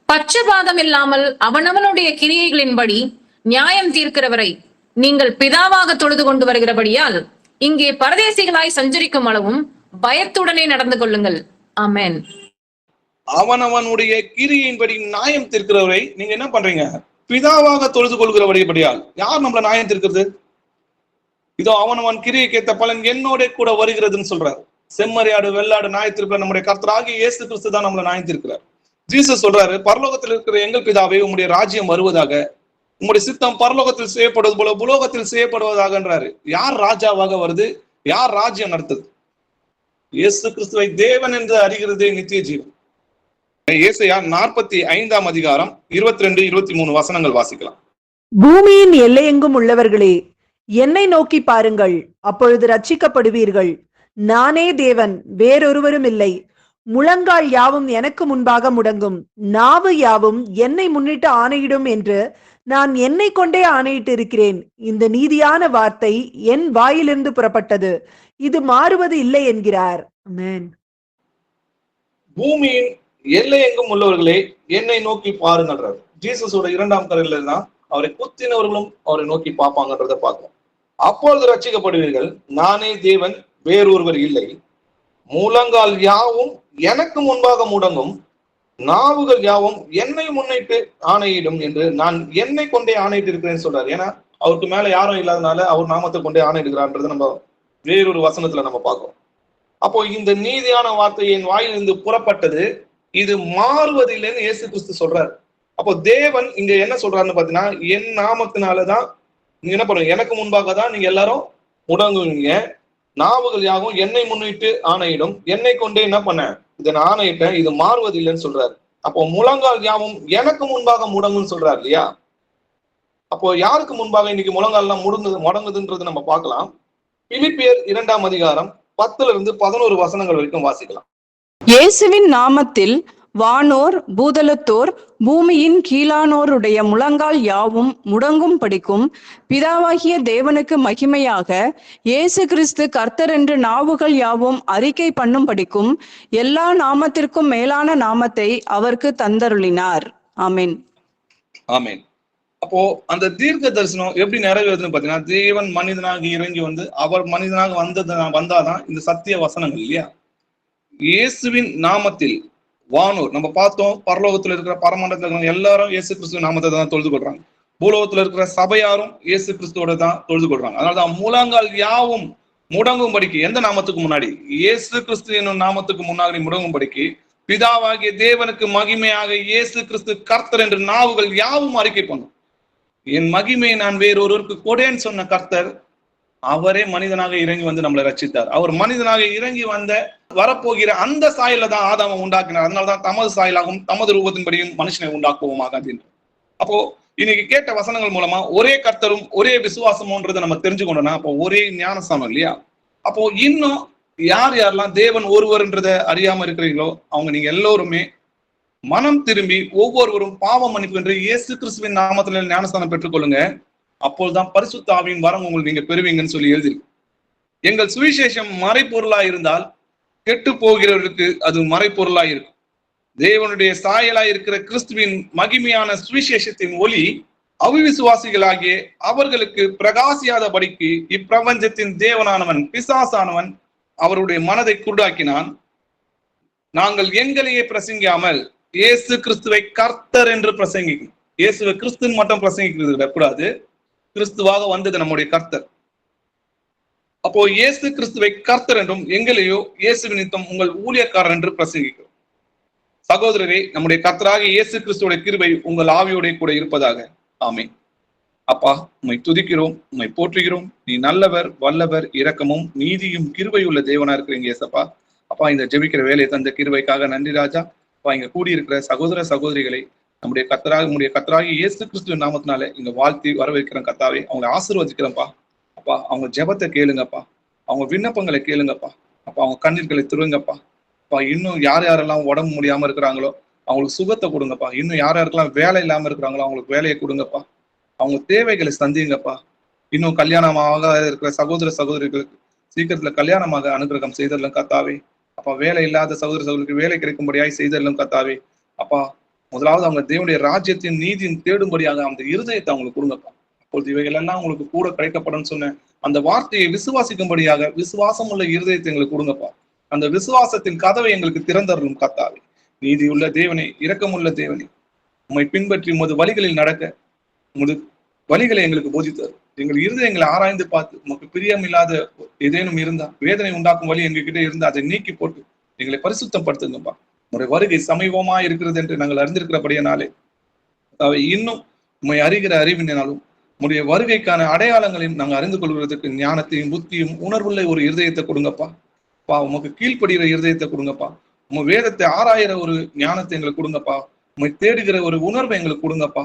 பட்சபாதம் இல்லாமல் அவனவனுடைய கிரியைகளின்படி நியாயம் தீர்க்கிறவரை நீங்கள் பிதாவாக தொழுது கொண்டு வருகிறபடியால் இங்கே பரதேசிகளாய் சஞ்சரிக்கும் அளவும் பயத்துடனே நடந்து கொள்ளுங்கள். ஆமென். அவனவனுடைய கிரியின்படி நியாயம் தீர்க்கிறவரை நீங்க என்ன பண்றீங்க? பிதாவாக தொழுது கொள்கிறபடியால். யார் நம்மள நியாயம் தீர்க்கிறது? இதோ அவனவன் கிரியை ஏத்த பலன் என்னோட கூட வருகிறதுன்னு சொல்றாரு. செம்மறியாடு வெள்ளாடு நியாயத்திருக்கிற நம்முடைய கர்த்தராகிய இயேசு கிறிஸ்து தான் நம்மள நியாயத்திருக்கிறார். ஜீசஸ் சொல்றாரு, பரலோகத்தில் இருக்கிற எங்கள் பிதாவே உம்முடைய ராஜ்யம் வருவதாக, உம்முடைய சித்தம் பரலோகத்தில் செய்யப்படுவது போல புலோகத்தில் செய்யப்படுவதாகன்றாரு. யார் ராஜாவாக வருது? யார் ராஜ்யம் நடத்துது? இயேசு கிறிஸ்துவை தேவன் என்று அறிகிறதே நித்திய ஜீவன். ஏசாயா 45ஆம் அதிகாரம் 22, 23 வசனங்கள் வாசிக்கலாம். பூமியின் எல்லையெங்கும் உள்ளவர்களே, என்னை நோக்கி பாருங்கள், அப்பொழுது ரட்சிக்கப்படுவீர்கள். நானே தேவன், வேறொருவரும் இல்லை. முழங்கால் யாவும் எனக்கு முன்பாக முடங்கும், நாவு யாவும் என்னை முன்னிட்டு ஆணையிடும் என்று நான் என்னை கொண்டே ஆணையிட்டு இருக்கிறேன். இந்த நீதியான வார்த்தை என் வாயிலிருந்து புறப்பட்டது, இது மாறுவது இல்லை என்கிறார். ஆமென். பூமியின் எல்லையெங்கும் உள்ளவர்களே என்னை நோக்கி பாருங்கன்றார். ஜீசஸோட 2ஆம் கரையில தான் அவரை குத்தினவர்களும் அவரை நோக்கி பார்ப்பாங்கன்றதை பார்க்கிறோம். அப்பொழுது ரட்சிக்கப்படுவீர்கள். நானே தேவன், வேறொருவர் இல்லை. முழங்கால் யாவும் எனக்கு முன்பாக முடங்கும், நாவுகள் யாவும் என்னை முன்னிட்டு ஆணையிடும் என்று நான் என்னை கொண்டே ஆணையிட்டு இருக்கிறேன்னு சொல்றாரு. ஏன்னா அவருக்கு மேல யாரும் இல்லாதனால அவர் நாமத்தை கொண்டே ஆணையிடுகிறான்றதை நம்ம வேறொரு வசனத்துல நம்ம பார்க்கிறோம். அப்போ இந்த நீதியான வார்த்தை என் வாயிலிருந்து புறப்பட்டது, இது மாறுவதில்லைன்னு இயேசு கிறிஸ்து சொல்றாரு. அப்போ தேவன் இங்க என்ன சொல்றாருன்னு பாத்தீங்கன்னா, என் நாமத்தினாலதான் நீங்க என்ன பண்ணுங்க, எனக்கு முன்பாக தான் நீங்க எல்லாரும் முடங்குவீங்க, நாவுகள் யாவும் என்னை முன்னிட்டு ஆணையிடும், என்னை கொண்டே என்ன பண்ண இதை நான் ஆணையிட்டேன், இது மாறுவதில்லைன்னு சொல்றாரு. அப்போ முழங்கால் யாவும் எனக்கு முன்பாக முடங்குன்னு சொல்றாரு இல்லையா? அப்போ யாருக்கு முன்பாக இன்னைக்கு முழங்கால்லாம் முடங்குதுன்றது நம்ம பார்க்கலாம். பிலிப்பியர் 2ஆம் அதிகாரம் 10 to 11 வசனங்கள் வரைக்கும் வாசிக்கலாம். இயேசுவின் நாமத்தில் வானோர் பூதலத்தோர் பூமியின் கீழானோருடைய முழங்கால் யாவும் முடங்கும் படிக்கும் பிதாவாகிய தேவனுக்கு மகிமையாக இயேசு கிறிஸ்து கர்த்தர் என்று நாவுகள் யாவும் அறிக்கை பண்ணும் படிக்கும் எல்லா நாமத்திற்கும் மேலான நாமத்தை அவருக்கு தந்தருளினார். ஆமென். ஆமென். அப்போ அந்த தீர்க்க தரிசனம் எப்படி நிறைவேறுதுன்னு பாத்தீங்கன்னா, தேவன் மனிதனாக இறங்கி வந்து அவர் மனிதனாக வந்தாதான் இந்த சத்திய வசனங்கள் இல்லையா. இயேசுவின் நாமத்தில் வானோர், நம்ம பார்த்தோம், பரலோகத்துல இருக்கிற பரமண்டலத்துல இருக்கிற எல்லாரும் இயேசு கிறிஸ்துவ நாமத்தை தான் தொழுது கொள்றாங்க. பூலோகத்துல இருக்கிற சபையாரும் இயேசு கிறிஸ்துவோட தான் தொழுது கொள்றாங்க. அதனாலதான் முழங்கால் யாவும் முடங்கும்படிக்கு, எந்த நாமத்துக்கு முன்னாடி? இயேசு கிறிஸ்து என்னும் நாமத்துக்கு முன்னாடி முடங்கும்படிக்கு பிதாவாகிய தேவனுக்கு மகிமையாக இயேசு கிறிஸ்து கர்த்தர் என்று நாவுகள் யாவும் அறிக்கை பண்ணும். என் மகிமையை நான் வேறொருவருக்கு கொடேன்னு சொன்ன கர்த்தர் அவரே மனிதனாக இறங்கி வந்து நம்மளை ரட்சித்தார். அவர் மனிதனாக இறங்கி வந்த வரப்போகிற அந்த சாயல தான் ஆதாமை உண்டாக்கினார். அதனாலதான் தமது சாயலாகவும் தமது ரூபத்தின்படியும் மனுஷனை உண்டாக்குவோமாக அப்படின்னு. அப்போ இன்னைக்கு கேட்ட வசனங்கள் மூலமா ஒரே கர்த்தரும் ஒரே விசுவாசமும்ன்றதை நம்ம தெரிஞ்சுக்கணும்னா, அப்போ ஒரே ஞானஸ்தானம் இல்லையா. அப்போ இன்னும் யார் யாரெல்லாம் தேவன் ஒருவர்ன்றதை அறியாம இருக்கிறீங்களோ அவங்க நீங்க எல்லோருமே மனம் திரும்பி ஒவ்வொருவரும் பாவ மன்னிப்பு என்று இயேசு கிறிஸ்துவின் நாமத்துல ஞானஸ்தானம் பெற்றுக்கொள்ளுங்க. அப்போதுதான் பரிசுத்த ஆவியின் வரம் உங்களுக்கு நீங்க பெறுவீங்கன்னு சொல்லி எழுதிருக்கு. எங்கள் சுவிசேஷம் மறைப்பொருளா இருந்தால் கெட்டு போகிறவர்களுக்கு அது மறைப்பொருளா இருக்கும். தேவனுடைய சாயலாய் இருக்கிற கிறிஸ்துவின் மகிமையான சுவிசேஷத்தின் ஒளி அவிசுவாசிகளாகிய அவர்களுக்கு பிரகாசியாதபடிக்கு இப்பிரபஞ்சத்தின் தேவனானவன் பிசாசானவன் அவருடைய மனதை குருடாக்கினான். நாங்கள் எங்களையே பிரசங்கியாமல் இயேசு கிறிஸ்துவை கர்த்தர் என்று பிரசங்கிக்கும். இயேசுவை கிறிஸ்துன்னு மட்டும் பிரசங்கிக்கிறது விடக்கூடாது, கிறிஸ்துவாக வந்தது நம்முடைய கர்த்தர். அப்போ இயேசு கிறிஸ்துவை கர்த்தர் என்றும் எங்களையோ இயேசு நிமித்தம் உங்கள் ஊழியக்காரர் என்று பிரசங்கிக்கிறோம். சகோதரரே, நம்முடைய கர்த்தராக இயேசு கிறிஸ்துவோட கிருபை உங்கள் ஆவியோட கூட இருப்பதாக. ஆமென். அப்பா, உம்மை துதிக்கிறோம், உம்மை போற்றுகிறோம். நீ நல்லவர், வல்லவர், இரக்கமும் நீதியும் கிருபையுள்ள தேவனா இருக்கிறீங்க ஏசப்பா. அப்பா, இந்த ஜெபிக்கிற வேலையை தந்த கிருபைக்காக நன்றி ராஜா. அப்பா, இங்க கூடியிருக்கிற சகோதர சகோதரிகளை நம்முடைய கர்த்தராகி இயேசு கிறிஸ்துவின் நாமத்தினால இங்க வாழ்த்தி வரவேற்கிறேன் கர்த்தாவே. அவங்களை ஆசீர்வதிக்கிறேன்ப்பா. அப்பா, அவங்க ஜெபத்தை கேளுங்கப்பா, அவங்க விண்ணப்பங்களை கேளுங்கப்பா. அப்பா, அவங்க கண்ணீர்களை துருங்கப்பா. அப்பா, இன்னும் யார் யாரெல்லாம் உடம்பு முடியாம இருக்கிறாங்களோ அவங்களுக்கு சுகத்தை கொடுங்கப்பா. இன்னும் யார் யாருக்கெல்லாம் வேலை இல்லாம இருக்கிறாங்களோ அவங்களுக்கு வேலையை கொடுங்கப்பா. அவங்க தேவைகளை சந்திங்கப்பா. இன்னும் கல்யாணமாக இருக்கிற சகோதர சகோதரிகளுக்கு சீக்கிரத்துல கல்யாணமாக அனுகிரகம் செய்தரலும் கர்த்தாவே. அப்பா, வேலை இல்லாத சகோதர சகோதரிக்கு வேலை கிடைக்கும்படியாய் செய்தரலும் கர்த்தாவே. அப்பா, முதலாவது அவங்க தேவனுடைய ராஜ்யத்தின் நீதியின் தேடும்படியாக அந்த இருதயத்தை அவங்களுக்கு கொடுங்கப்பா. அப்பொழுது இவைகள் எல்லாம் உங்களுக்கு கூட கிடைக்கப்படும் சொன்ன அந்த வார்த்தையை விசுவாசிக்கும்படியாக விசுவாசம் உள்ள இருதயத்தை எங்களுக்கு கொடுங்கப்பா. அந்த விசுவாசத்தின் கதவை எங்களுக்கு திறந்தரலும் கர்த்தாவே. நீதியுள்ள தேவனே, இரக்கமுள்ள தேவனே, உம்மை பின்பற்றி உமது வழிகளில் நடக்க உமது வழிகளை எங்களுக்கு போதித்தார். எங்கள் இருதயங்களை ஆராய்ந்து பார்த்து உமக்கு பிரியமில்லாத ஏதேனும் இருந்தா, வேதனை உண்டாக்கும் வழி எங்ககிட்ட இருந்தா அதை நீக்கி போட்டு எங்களை பரிசுத்தப்படுத்துங்கப்பா. உங்களுடைய வருகை சமீபமா இருக்கிறது என்று நாங்கள் அறிந்திருக்கிறபடியானாலே இன்னும் உண்மை அறிகிற அறிவினாலும் உங்களுடைய வருகைக்கான அடையாளங்களையும் நாங்கள் அறிந்து கொள்வதற்கு ஞானத்தையும் புத்தியும் உணர்வுள்ள ஒரு இருதயத்தை கொடுங்கப்பா. உமக்கு கீழ்ப்படுகிற இருதயத்தை கொடுங்கப்பா. உங்க வேதத்தை ஆராயிற ஒரு ஞானத்தை எங்களுக்கு கொடுங்கப்பா. உண்மை தேடுகிற ஒரு உணர்வை எங்களுக்கு கொடுங்கப்பா.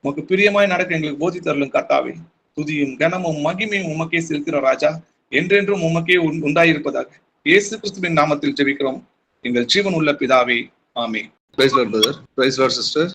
உமக்கு பிரியமாய் நடக்க எங்களுக்கு போதித்தரலும் கர்த்தாவே. துதியும் கனமும் மகிமையும் உமக்கே செலுத்துகிற ராஜா, என்றென்றும் உமக்கே உண்டாயிருப்பதாக இயேசு கிறிஸ்துவின் நாமத்தில் ஜெபிக்கிறோம் எங்கள் ஜீவன் உள்ள பிதாவே. Amen. Praise Lord brother. Praise Lord sister.